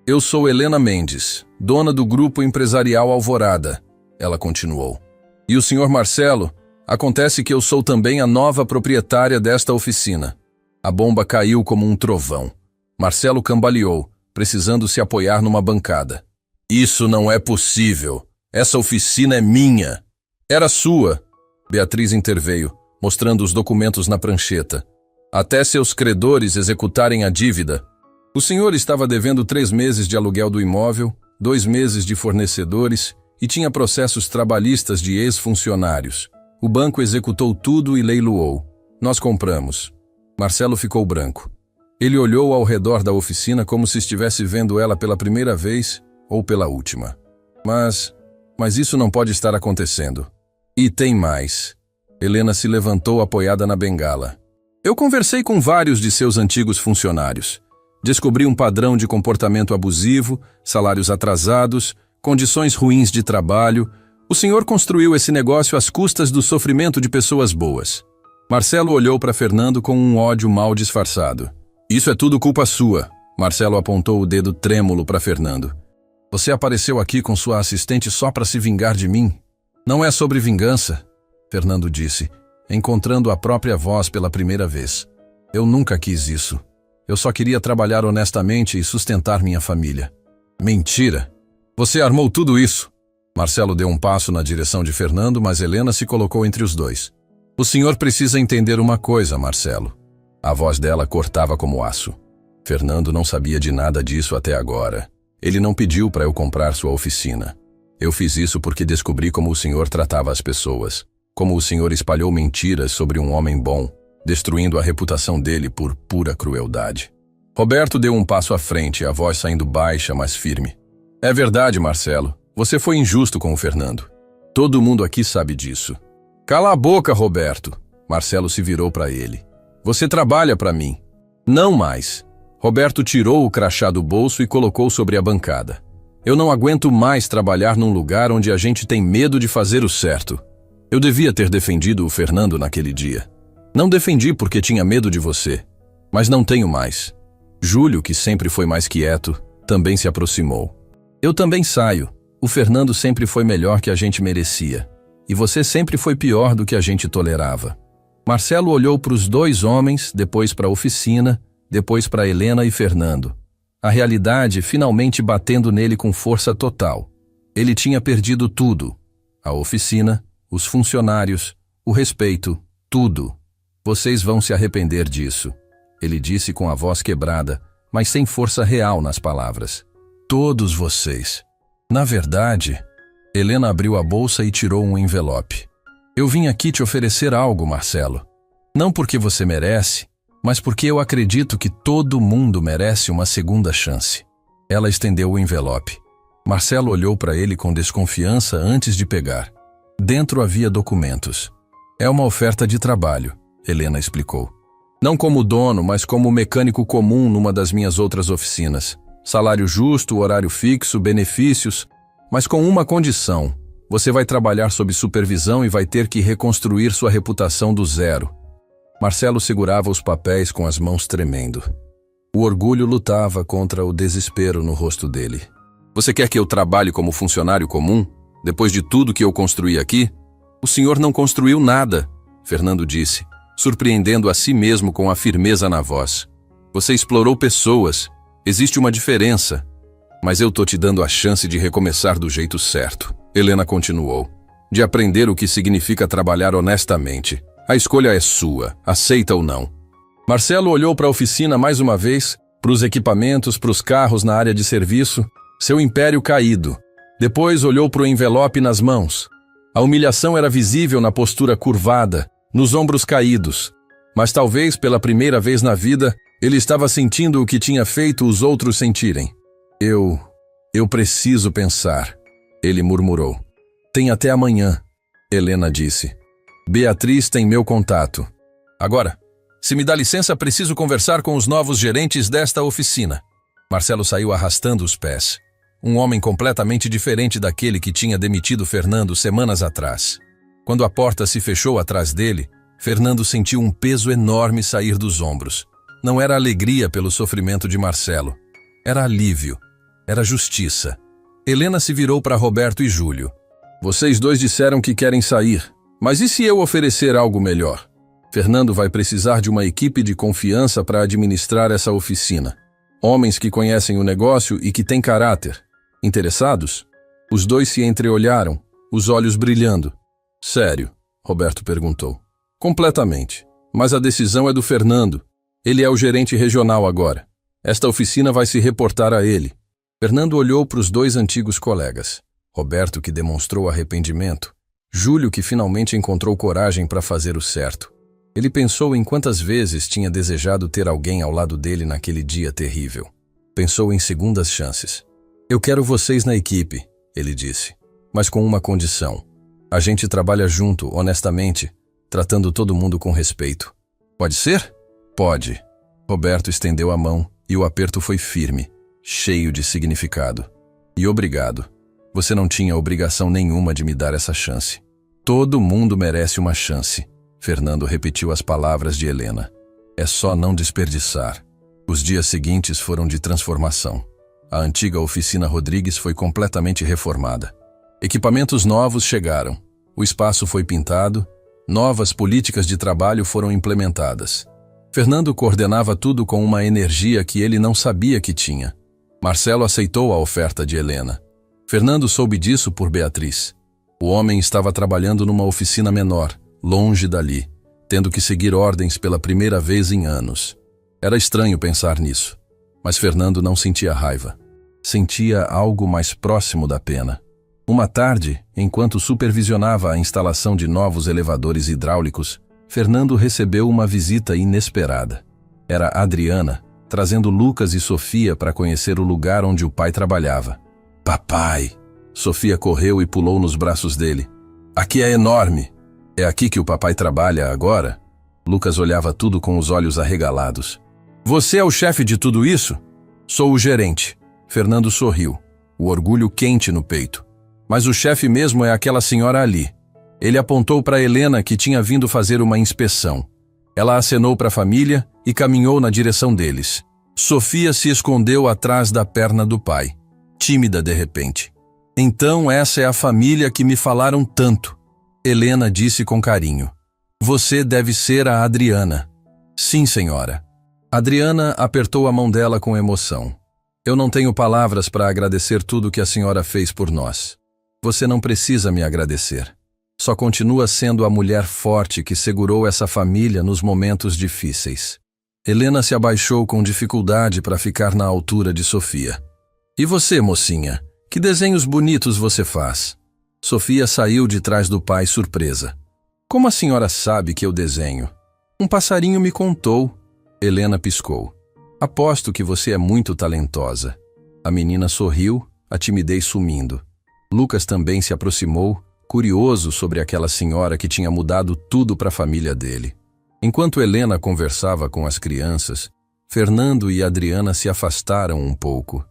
Eu sou Helena Mendes, dona do grupo empresarial Alvorada, ela continuou. E o senhor Marcelo, acontece que eu sou também a nova proprietária desta oficina. A bomba caiu como um trovão. Marcelo cambaleou, precisando se apoiar numa bancada. Isso não é possível. Essa oficina é minha. Era sua. Beatriz interveio, mostrando os documentos na prancheta. Até seus credores executarem a dívida. O senhor estava devendo 3 meses de aluguel do imóvel, 2 meses de fornecedores e tinha processos trabalhistas de ex-funcionários. O banco executou tudo e leiloou. Nós compramos. Marcelo ficou branco. Ele olhou ao redor da oficina como se estivesse vendo ela pela primeira vez ou pela última. Mas isso não pode estar acontecendo. E tem mais. Helena se levantou apoiada na bengala. Eu conversei com vários de seus antigos funcionários. Descobri um padrão de comportamento abusivo, salários atrasados, condições ruins de trabalho. O senhor construiu esse negócio às custas do sofrimento de pessoas boas. Marcelo olhou para Fernando com um ódio mal disfarçado. Isso é tudo culpa sua. Marcelo apontou o dedo trêmulo para Fernando. Você apareceu aqui com sua assistente só para se vingar de mim? Não é sobre vingança, Fernando disse, encontrando a própria voz pela primeira vez. Eu nunca quis isso. Eu só queria trabalhar honestamente e sustentar minha família. Mentira! Você armou tudo isso! Marcelo deu um passo na direção de Fernando, mas Helena se colocou entre os dois. O senhor precisa entender uma coisa, Marcelo. A voz dela cortava como aço. Fernando não sabia de nada disso até agora. Ele não pediu para eu comprar sua oficina. Eu fiz isso porque descobri como o senhor tratava as pessoas, como o senhor espalhou mentiras sobre um homem bom, destruindo a reputação dele por pura crueldade. Roberto deu um passo à frente, a voz saindo baixa, mas firme. É verdade, Marcelo. Você foi injusto com o Fernando. Todo mundo aqui sabe disso. Cala a boca, Roberto. Marcelo se virou para ele. Você trabalha para mim. Não mais. Roberto tirou o crachá do bolso e colocou sobre a bancada. Eu não aguento mais trabalhar num lugar onde a gente tem medo de fazer o certo. Eu devia ter defendido o Fernando naquele dia. Não defendi porque tinha medo de você, mas não tenho mais. Júlio, que sempre foi mais quieto, também se aproximou. Eu também saio. O Fernando sempre foi melhor que a gente merecia. E você sempre foi pior do que a gente tolerava. Marcelo olhou para os 2 homens, depois para a oficina, depois para Helena e Fernando. A realidade finalmente batendo nele com força total. Ele tinha perdido tudo. A oficina, os funcionários, o respeito, tudo. Vocês vão se arrepender disso. Ele disse com a voz quebrada, mas sem força real nas palavras. Todos vocês. Na verdade, Helena abriu a bolsa e tirou um envelope. Eu vim aqui te oferecer algo, Marcelo. Não porque você merece, mas porque eu acredito que todo mundo merece uma segunda chance. Ela estendeu o envelope. Marcelo olhou para ele com desconfiança antes de pegar. Dentro havia documentos. É uma oferta de trabalho, Helena explicou. Não como dono, mas como mecânico comum numa das minhas outras oficinas. Salário justo, horário fixo, benefícios, mas com uma condição. Você vai trabalhar sob supervisão e vai ter que reconstruir sua reputação do zero. Marcelo segurava os papéis com as mãos tremendo. O orgulho lutava contra o desespero no rosto dele. Você quer que eu trabalhe como funcionário comum? Depois de tudo que eu construí aqui? O senhor não construiu nada, Fernando disse, surpreendendo a si mesmo com a firmeza na voz. Você explorou pessoas. Existe uma diferença. Mas eu tô te dando a chance de recomeçar do jeito certo. Helena continuou. De aprender o que significa trabalhar honestamente. A escolha é sua, aceita ou não. Marcelo olhou para a oficina mais uma vez, para os equipamentos, para os carros na área de serviço, seu império caído. Depois olhou para o envelope nas mãos. A humilhação era visível na postura curvada, nos ombros caídos. Mas talvez pela primeira vez na vida, ele estava sentindo o que tinha feito os outros sentirem. Eu preciso pensar, ele murmurou. Tem até amanhã, Helena disse. Beatriz tem meu contato. Agora, se me dá licença, preciso conversar com os novos gerentes desta oficina. Marcelo saiu arrastando os pés. Um homem completamente diferente daquele que tinha demitido Fernando semanas atrás. Quando a porta se fechou atrás dele, Fernando sentiu um peso enorme sair dos ombros. Não era alegria pelo sofrimento de Marcelo. Era alívio. Era justiça. Helena se virou para Roberto e Júlio. Vocês dois disseram que querem sair, mas e se eu oferecer algo melhor? Fernando vai precisar de uma equipe de confiança para administrar essa oficina. Homens que conhecem o negócio e que têm caráter. Interessados? Os dois se entreolharam, os olhos brilhando. Sério? Roberto perguntou. Completamente. Mas a decisão é do Fernando. Ele é o gerente regional agora. Esta oficina vai se reportar a ele. Fernando olhou para os dois antigos colegas. Roberto, que demonstrou arrependimento. Júlio, que finalmente encontrou coragem para fazer o certo. Ele pensou em quantas vezes tinha desejado ter alguém ao lado dele naquele dia terrível. Pensou em segundas chances. Eu quero vocês na equipe, ele disse, mas com uma condição. A gente trabalha junto, honestamente, tratando todo mundo com respeito. Pode ser? Pode. Roberto estendeu a mão e o aperto foi firme, cheio de significado. E obrigado. Você não tinha obrigação nenhuma de me dar essa chance. Todo mundo merece uma chance. Fernando repetiu as palavras de Helena. É só não desperdiçar. Os dias seguintes foram de transformação. A antiga oficina Rodrigues foi completamente reformada. Equipamentos novos chegaram. O espaço foi pintado. Novas políticas de trabalho foram implementadas. Fernando coordenava tudo com uma energia que ele não sabia que tinha. Marcelo aceitou a oferta de Helena. Fernando soube disso por Beatriz. O homem estava trabalhando numa oficina menor, longe dali, tendo que seguir ordens pela primeira vez em anos. Era estranho pensar nisso, mas Fernando não sentia raiva. Sentia algo mais próximo da pena. Uma tarde, enquanto supervisionava a instalação de novos elevadores hidráulicos, Fernando recebeu uma visita inesperada. Era Adriana, trazendo Lucas e Sofia para conhecer o lugar onde o pai trabalhava. Papai! Sofia correu e pulou nos braços dele. Aqui é enorme! É aqui que o papai trabalha agora? Lucas olhava tudo com os olhos arregalados. Você é o chefe de tudo isso? Sou o gerente. Fernando sorriu, o orgulho quente no peito. Mas o chefe mesmo é aquela senhora ali. Ele apontou para Helena, que tinha vindo fazer uma inspeção. Ela acenou para a família e caminhou na direção deles. Sofia se escondeu atrás da perna do pai, tímida de repente. Então essa é a família que me falaram tanto. Helena disse com carinho. Você deve ser a Adriana. Sim, senhora. Adriana apertou a mão dela com emoção. Eu não tenho palavras para agradecer tudo que a senhora fez por nós. Você não precisa me agradecer. Só continua sendo a mulher forte que segurou essa família nos momentos difíceis. Helena se abaixou com dificuldade para ficar na altura de Sofia. E você, mocinha? Que desenhos bonitos você faz? Sofia saiu de trás do pai surpresa. Como a senhora sabe que eu desenho? Um passarinho me contou. Helena piscou. Aposto que você é muito talentosa. A menina sorriu, a timidez sumindo. Lucas também se aproximou, curioso sobre aquela senhora que tinha mudado tudo para a família dele. Enquanto Helena conversava com as crianças, Fernando e Adriana se afastaram um pouco.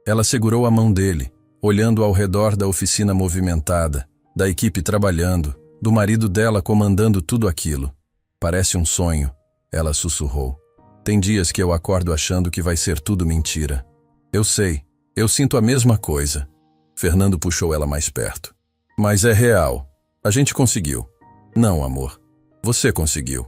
Ela segurou a mão dele, olhando ao redor da oficina movimentada, da equipe trabalhando, do marido dela comandando tudo aquilo. Parece um sonho, ela sussurrou. Tem dias que eu acordo achando que vai ser tudo mentira. Eu sei, eu sinto a mesma coisa. Fernando puxou ela mais perto. Mas é real. A gente conseguiu. Não, amor. Você conseguiu.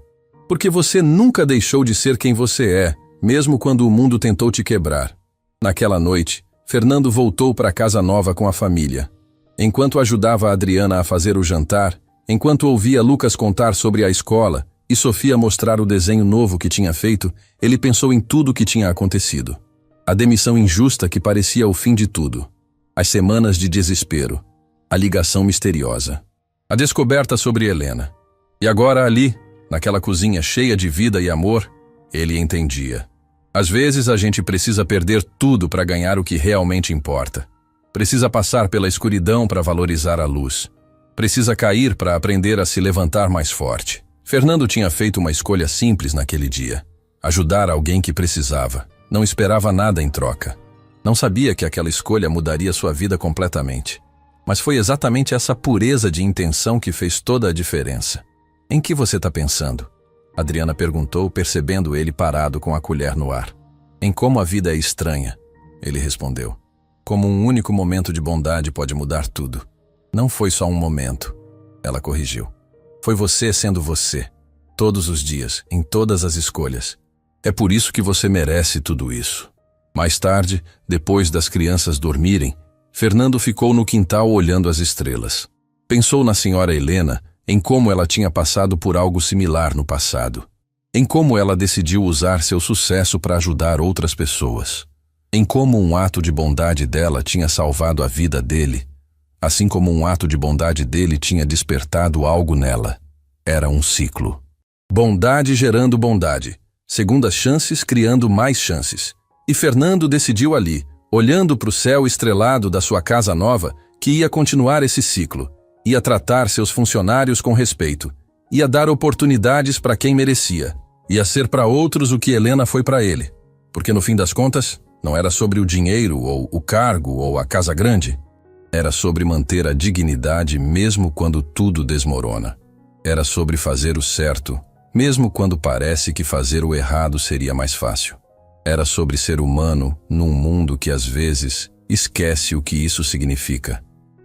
Porque você nunca deixou de ser quem você é, mesmo quando o mundo tentou te quebrar. Naquela noite, Fernando voltou para a casa nova com a família. Enquanto ajudava a Adriana a fazer o jantar, enquanto ouvia Lucas contar sobre a escola e Sofia mostrar o desenho novo que tinha feito, ele pensou em tudo o que tinha acontecido. A demissão injusta que parecia o fim de tudo. As semanas de desespero. A ligação misteriosa. A descoberta sobre Helena. E agora ali, naquela cozinha cheia de vida e amor, ele entendia. Às vezes a gente precisa perder tudo para ganhar o que realmente importa. Precisa passar pela escuridão para valorizar a luz. Precisa cair para aprender a se levantar mais forte. Fernando tinha feito uma escolha simples naquele dia. Ajudar alguém que precisava. Não esperava nada em troca. Não sabia que aquela escolha mudaria sua vida completamente. Mas foi exatamente essa pureza de intenção que fez toda a diferença. Em que você está pensando? Adriana perguntou, percebendo ele parado com a colher no ar. Em como a vida é estranha, ele respondeu. Como um único momento de bondade pode mudar tudo. Não foi só um momento, ela corrigiu. Foi você sendo você, todos os dias, em todas as escolhas. É por isso que você merece tudo isso. Mais tarde, depois das crianças dormirem, Fernando ficou no quintal olhando as estrelas. Pensou na senhora Helena, em como ela tinha passado por algo similar no passado. Em como ela decidiu usar seu sucesso para ajudar outras pessoas. Em como um ato de bondade dela tinha salvado a vida dele, assim como um ato de bondade dele tinha despertado algo nela. Era um ciclo. Bondade gerando bondade. Segundas chances criando mais chances. E Fernando decidiu ali, olhando para o céu estrelado da sua casa nova, que ia continuar esse ciclo. Ia tratar seus funcionários com respeito. Ia dar oportunidades para quem merecia. Ia ser para outros o que Helena foi para ele. Porque no fim das contas, não era sobre o dinheiro ou o cargo ou a casa grande. Era sobre manter a dignidade mesmo quando tudo desmorona. Era sobre fazer o certo, mesmo quando parece que fazer o errado seria mais fácil. Era sobre ser humano num mundo que às vezes esquece o que isso significa.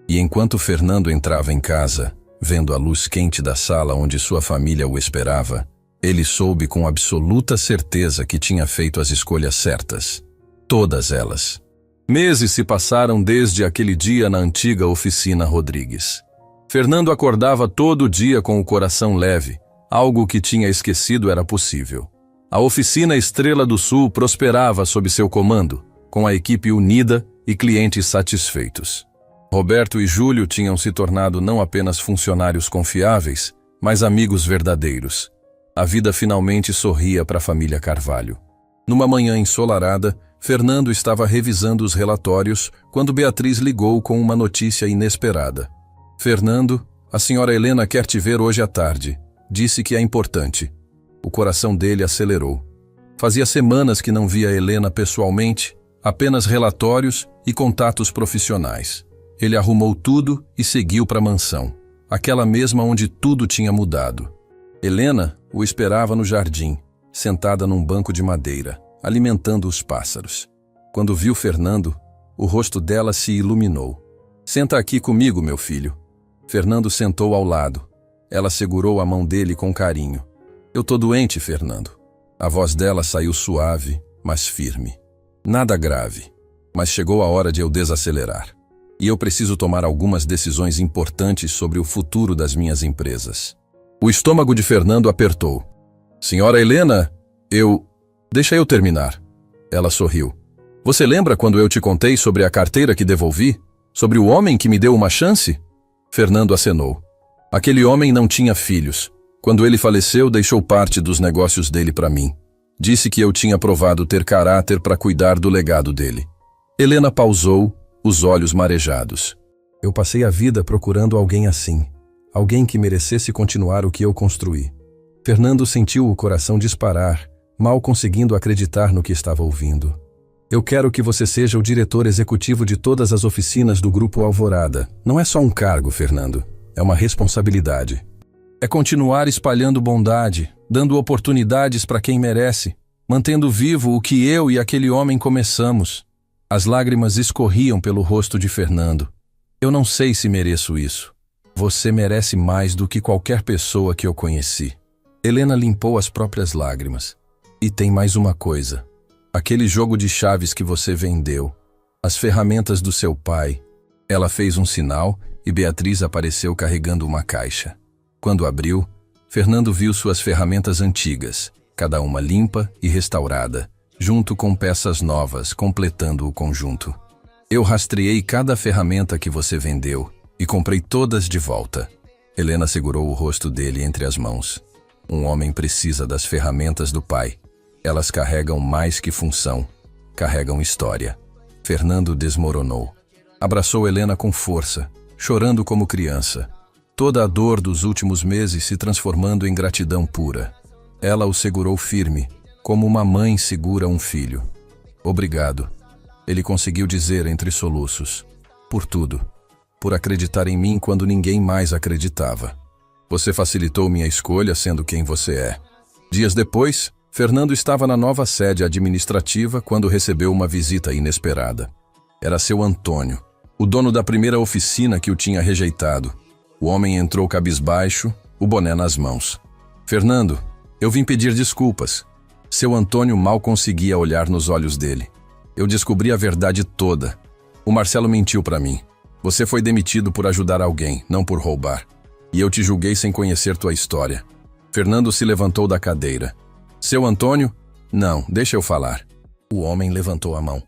E enquanto Fernando entrava em casa, vendo a luz quente da sala onde sua família o esperava, ele soube com absoluta certeza que tinha feito as escolhas certas. Todas elas. Meses se passaram desde aquele dia na antiga oficina Rodrigues. Fernando acordava todo dia com o coração leve. Algo que tinha esquecido era possível. A oficina Estrela do Sul prosperava sob seu comando, com a equipe unida e clientes satisfeitos. Roberto e Júlio tinham se tornado não apenas funcionários confiáveis, mas amigos verdadeiros. A vida finalmente sorria para a família Carvalho. Numa manhã ensolarada, Fernando estava revisando os relatórios quando Beatriz ligou com uma notícia inesperada. Fernando, a senhora Helena quer te ver hoje à tarde. Disse que é importante. O coração dele acelerou. Fazia semanas que não via Helena pessoalmente, apenas relatórios e contatos profissionais. Ele arrumou tudo e seguiu para a mansão, aquela mesma onde tudo tinha mudado. Helena o esperava no jardim, sentada num banco de madeira, alimentando os pássaros. Quando viu Fernando, o rosto dela se iluminou. Senta aqui comigo, meu filho. Fernando sentou ao lado. Ela segurou a mão dele com carinho. Eu tô doente, Fernando. A voz dela saiu suave, mas firme. Nada grave, mas chegou a hora de eu desacelerar. E eu preciso tomar algumas decisões importantes sobre o futuro das minhas empresas. O estômago de Fernando apertou. Senhora Helena, Deixa eu terminar. Ela sorriu. Você lembra quando eu te contei sobre a carteira que devolvi? Sobre o homem que me deu uma chance? Fernando acenou. Aquele homem não tinha filhos. Quando ele faleceu, deixou parte dos negócios dele para mim. Disse que eu tinha provado ter caráter para cuidar do legado dele. Helena pausou, os olhos marejados. Eu passei a vida procurando alguém assim, alguém que merecesse continuar o que eu construí. Fernando sentiu o coração disparar, mal conseguindo acreditar no que estava ouvindo. Eu quero que você seja o diretor executivo de todas as oficinas do Grupo Alvorada. Não é só um cargo, Fernando. É uma responsabilidade. É continuar espalhando bondade, dando oportunidades para quem merece, mantendo vivo o que eu e aquele homem começamos. As lágrimas escorriam pelo rosto de Fernando. Eu não sei se mereço isso. Você merece mais do que qualquer pessoa que eu conheci. Helena limpou as próprias lágrimas. E tem mais uma coisa. Aquele jogo de chaves que você vendeu. As ferramentas do seu pai. Ela fez um sinal e Beatriz apareceu carregando uma caixa. Quando abriu, Fernando viu suas ferramentas antigas, cada uma limpa e restaurada, junto com peças novas, completando o conjunto. Eu rastreei cada ferramenta que você vendeu e comprei todas de volta. Helena segurou o rosto dele entre as mãos. Um homem precisa das ferramentas do pai. Elas carregam mais que função, carregam história. Fernando desmoronou. Abraçou Helena com força, chorando como criança. Toda a dor dos últimos meses se transformando em gratidão pura. Ela o segurou firme, como uma mãe segura um filho. Obrigado. Ele conseguiu dizer entre soluços. Por tudo. Por acreditar em mim quando ninguém mais acreditava. Você facilitou minha escolha sendo quem você é. Dias depois, Fernando estava na nova sede administrativa quando recebeu uma visita inesperada. Era seu Antônio, o dono da primeira oficina que o tinha rejeitado. O homem entrou cabisbaixo, o boné nas mãos. Fernando, eu vim pedir desculpas. Seu Antônio mal conseguia olhar nos olhos dele. Eu descobri a verdade toda. O Marcelo mentiu para mim. Você foi demitido por ajudar alguém, não por roubar. E eu te julguei sem conhecer tua história. Fernando se levantou da cadeira. Seu Antônio? Não, deixa eu falar. O homem levantou a mão.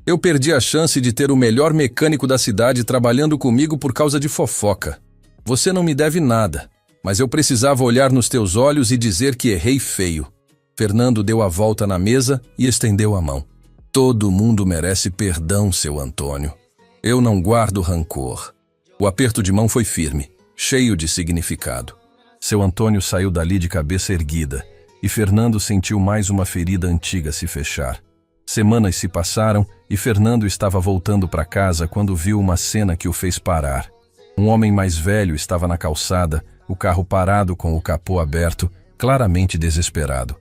Eu perdi a chance de ter o melhor mecânico da cidade trabalhando comigo por causa de fofoca. Você não me deve nada, mas eu precisava olhar nos teus olhos e dizer que errei feio. Fernando deu a volta na mesa e estendeu a mão. Todo mundo merece perdão, seu Antônio. Eu não guardo rancor. O aperto de mão foi firme, cheio de significado. Seu Antônio saiu dali de cabeça erguida, e Fernando sentiu mais uma ferida antiga se fechar. Semanas se passaram e Fernando estava voltando para casa quando viu uma cena que o fez parar. Um homem mais velho estava na calçada, o carro parado com o capô aberto, claramente desesperado.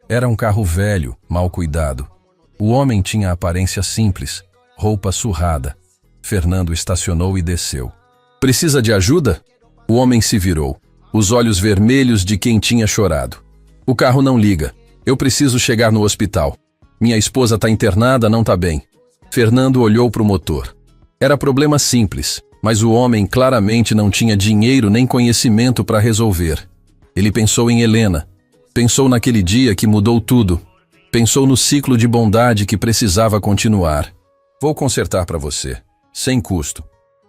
Era um carro velho, mal cuidado. O homem tinha aparência simples, roupa surrada. Fernando estacionou e desceu. Precisa de ajuda? O homem se virou, os olhos vermelhos de quem tinha chorado. O carro não liga. Eu preciso chegar no hospital. Minha esposa está internada, não está bem. Fernando olhou para o motor. Era problema simples, mas o homem claramente não tinha dinheiro nem conhecimento para resolver. Ele pensou em Helena. Pensou naquele dia que mudou tudo. Pensou no ciclo de bondade que precisava continuar. Vou consertar para você, sem custo.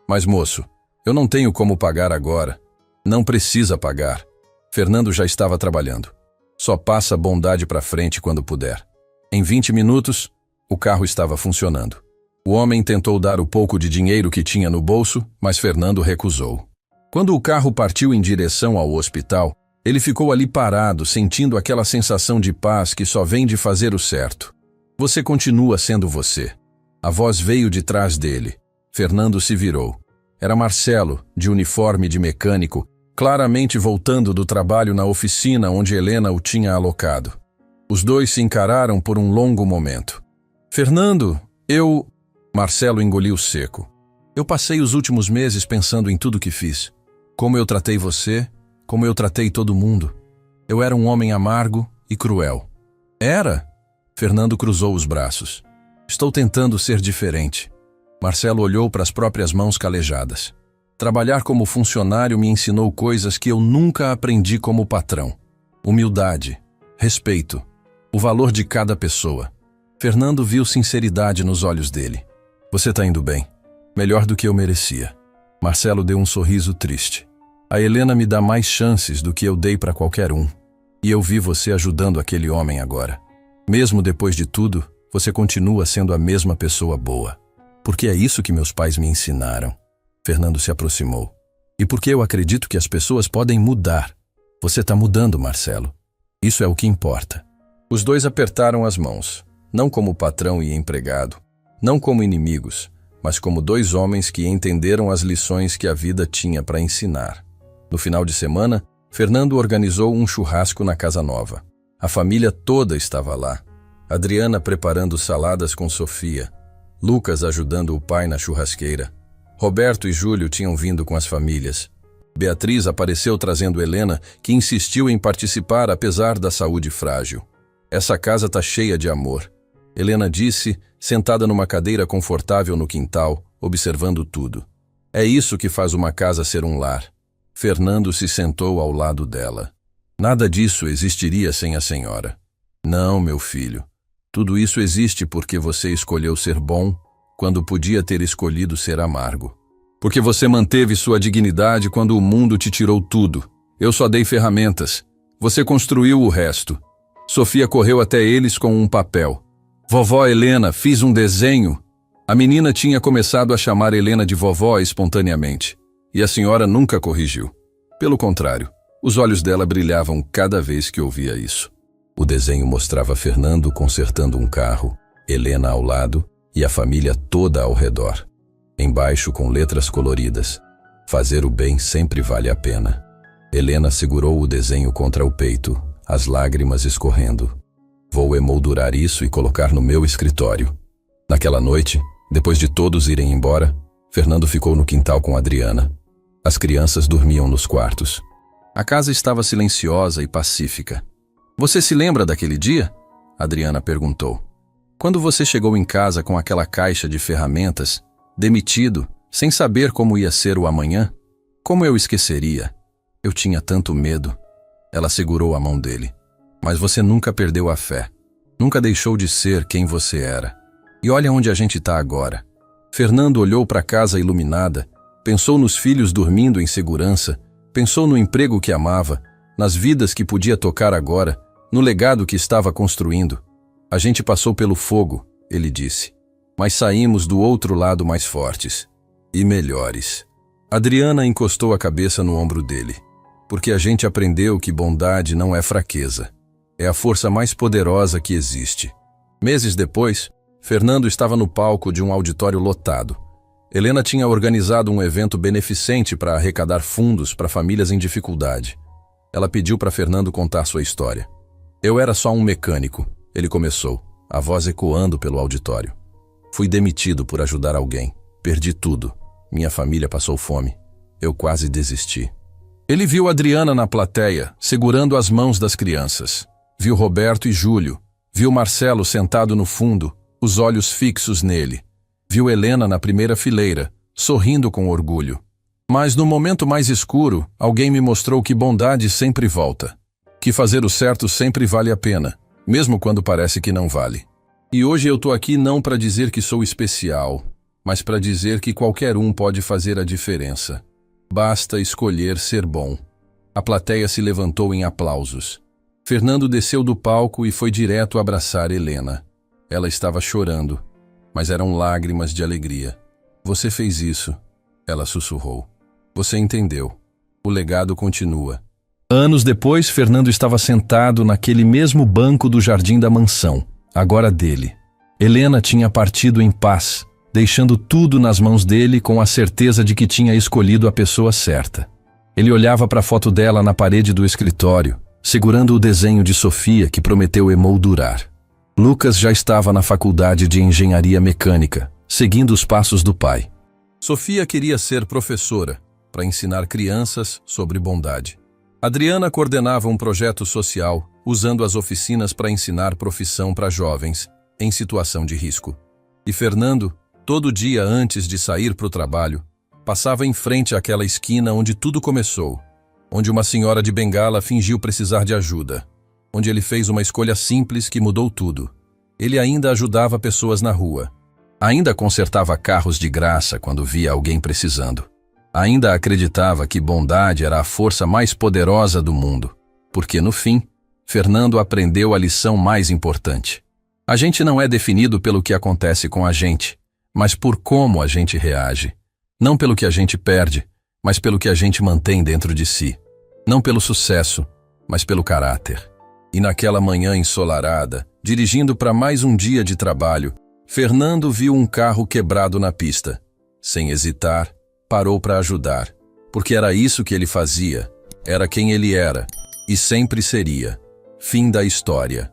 Mas, moço, eu não tenho como pagar agora. Não precisa pagar. Fernando já estava trabalhando. Só passa bondade para frente quando puder. Em 20 minutos, o carro estava funcionando. O homem tentou dar o pouco de dinheiro que tinha no bolso, mas Fernando recusou. Quando o carro partiu em direção ao hospital, ele ficou ali parado, sentindo aquela sensação de paz que só vem de fazer o certo. Você continua sendo você. A voz veio de trás dele. Fernando se virou. Era Marcelo, de uniforme de mecânico, claramente voltando do trabalho na oficina onde Helena o tinha alocado. Os dois se encararam por um longo momento. Fernando, Marcelo engoliu seco. Eu passei os últimos meses pensando em tudo que fiz. Como eu tratei você, como eu tratei todo mundo. Eu era um homem amargo e cruel. Era? Fernando cruzou os braços. Estou tentando ser diferente. Marcelo olhou para as próprias mãos calejadas. Trabalhar como funcionário me ensinou coisas que eu nunca aprendi como patrão. Humildade, respeito, o valor de cada pessoa. Fernando viu sinceridade nos olhos dele. Você está indo bem. Melhor do que eu merecia. Marcelo deu um sorriso triste. A Helena me dá mais chances do que eu dei para qualquer um. E eu vi você ajudando aquele homem agora. Mesmo depois de tudo, você continua sendo a mesma pessoa boa. Porque é isso que meus pais me ensinaram. Fernando se aproximou. E porque eu acredito que as pessoas podem mudar. Você está mudando, Marcelo. Isso é o que importa. Os dois apertaram as mãos, não como patrão e empregado, não como inimigos, mas como dois homens que entenderam as lições que a vida tinha para ensinar. No final de semana, Fernando organizou um churrasco na casa nova. A família toda estava lá. Adriana preparando saladas com Sofia, Lucas ajudando o pai na churrasqueira. Roberto e Júlio tinham vindo com as famílias. Beatriz apareceu trazendo Helena, que insistiu em participar apesar da saúde frágil. Essa casa tá cheia de amor, Helena disse, sentada numa cadeira confortável no quintal, observando tudo. É isso que faz uma casa ser um lar. Fernando se sentou ao lado dela. Nada disso existiria sem a senhora. Não, meu filho. Tudo isso existe porque você escolheu ser bom, quando podia ter escolhido ser amargo. Porque você manteve sua dignidade quando o mundo te tirou tudo. Eu só dei ferramentas. Você construiu o resto. Sofia correu até eles com um papel. Vovó Helena, fiz um desenho. A menina tinha começado a chamar Helena de vovó espontaneamente. E a senhora nunca corrigiu. Pelo contrário, os olhos dela brilhavam cada vez que ouvia isso. O desenho mostrava Fernando consertando um carro, Helena ao lado e a família toda ao redor. Embaixo, com letras coloridas, fazer o bem sempre vale a pena. Helena segurou o desenho contra o peito, as lágrimas escorrendo. Vou emoldurar isso e colocar no meu escritório. Naquela noite, depois de todos irem embora, Fernando ficou no quintal com Adriana. As crianças dormiam nos quartos. A casa estava silenciosa e pacífica. Você se lembra daquele dia? Adriana perguntou. Quando você chegou em casa com aquela caixa de ferramentas, demitido, sem saber como ia ser o amanhã? Como eu esqueceria? Eu tinha tanto medo. Ela segurou a mão dele. Mas você nunca perdeu a fé. Nunca deixou de ser quem você era. E olha onde a gente está agora. Fernando olhou para a casa iluminada, pensou nos filhos dormindo em segurança, pensou no emprego que amava, nas vidas que podia tocar agora, no legado que estava construindo. A gente passou pelo fogo, ele disse, mas saímos do outro lado mais fortes e melhores. Adriana encostou a cabeça no ombro dele, porque a gente aprendeu que bondade não é fraqueza, é a força mais poderosa que existe. Meses depois, Fernando estava no palco de um auditório lotado. Helena tinha organizado um evento beneficente para arrecadar fundos para famílias em dificuldade. Ela pediu para Fernando contar sua história. Eu era só um mecânico, ele começou, a voz ecoando pelo auditório. Fui demitido por ajudar alguém. Perdi tudo. Minha família passou fome. Eu quase desisti. Ele viu Adriana na plateia, segurando as mãos das crianças. Viu Roberto e Júlio. Viu Marcelo sentado no fundo, os olhos fixos nele. Viu Helena na primeira fileira, sorrindo com orgulho. Mas no momento mais escuro, alguém me mostrou que bondade sempre volta. Que fazer o certo sempre vale a pena, mesmo quando parece que não vale. E hoje eu tô aqui não para dizer que sou especial, mas para dizer que qualquer um pode fazer a diferença. Basta escolher ser bom. A plateia se levantou em aplausos. Fernando desceu do palco e foi direto abraçar Helena. Ela estava chorando, mas eram lágrimas de alegria. Você fez isso, ela sussurrou. Você entendeu. O legado continua. Anos depois, Fernando estava sentado naquele mesmo banco do jardim da mansão, agora dele. Helena tinha partido em paz, deixando tudo nas mãos dele com a certeza de que tinha escolhido a pessoa certa. Ele olhava para a foto dela na parede do escritório, segurando o desenho de Sofia que prometeu emoldurar. Lucas já estava na faculdade de engenharia mecânica, seguindo os passos do pai. Sofia queria ser professora, para ensinar crianças sobre bondade. Adriana coordenava um projeto social, usando as oficinas para ensinar profissão para jovens, em situação de risco. E Fernando, todo dia antes de sair para o trabalho, passava em frente àquela esquina onde tudo começou, onde uma senhora de bengala fingiu precisar de ajuda, onde ele fez uma escolha simples que mudou tudo. Ele ainda ajudava pessoas na rua. Ainda consertava carros de graça quando via alguém precisando. Ainda acreditava que bondade era a força mais poderosa do mundo, porque, no fim, Fernando aprendeu a lição mais importante. A gente não é definido pelo que acontece com a gente, mas por como a gente reage. Não pelo que a gente perde, mas pelo que a gente mantém dentro de si. Não pelo sucesso, mas pelo caráter. E naquela manhã ensolarada, dirigindo para mais um dia de trabalho, Fernando viu um carro quebrado na pista. Sem hesitar, parou para ajudar, porque era isso que ele fazia, era quem ele era, e sempre seria. Fim da história.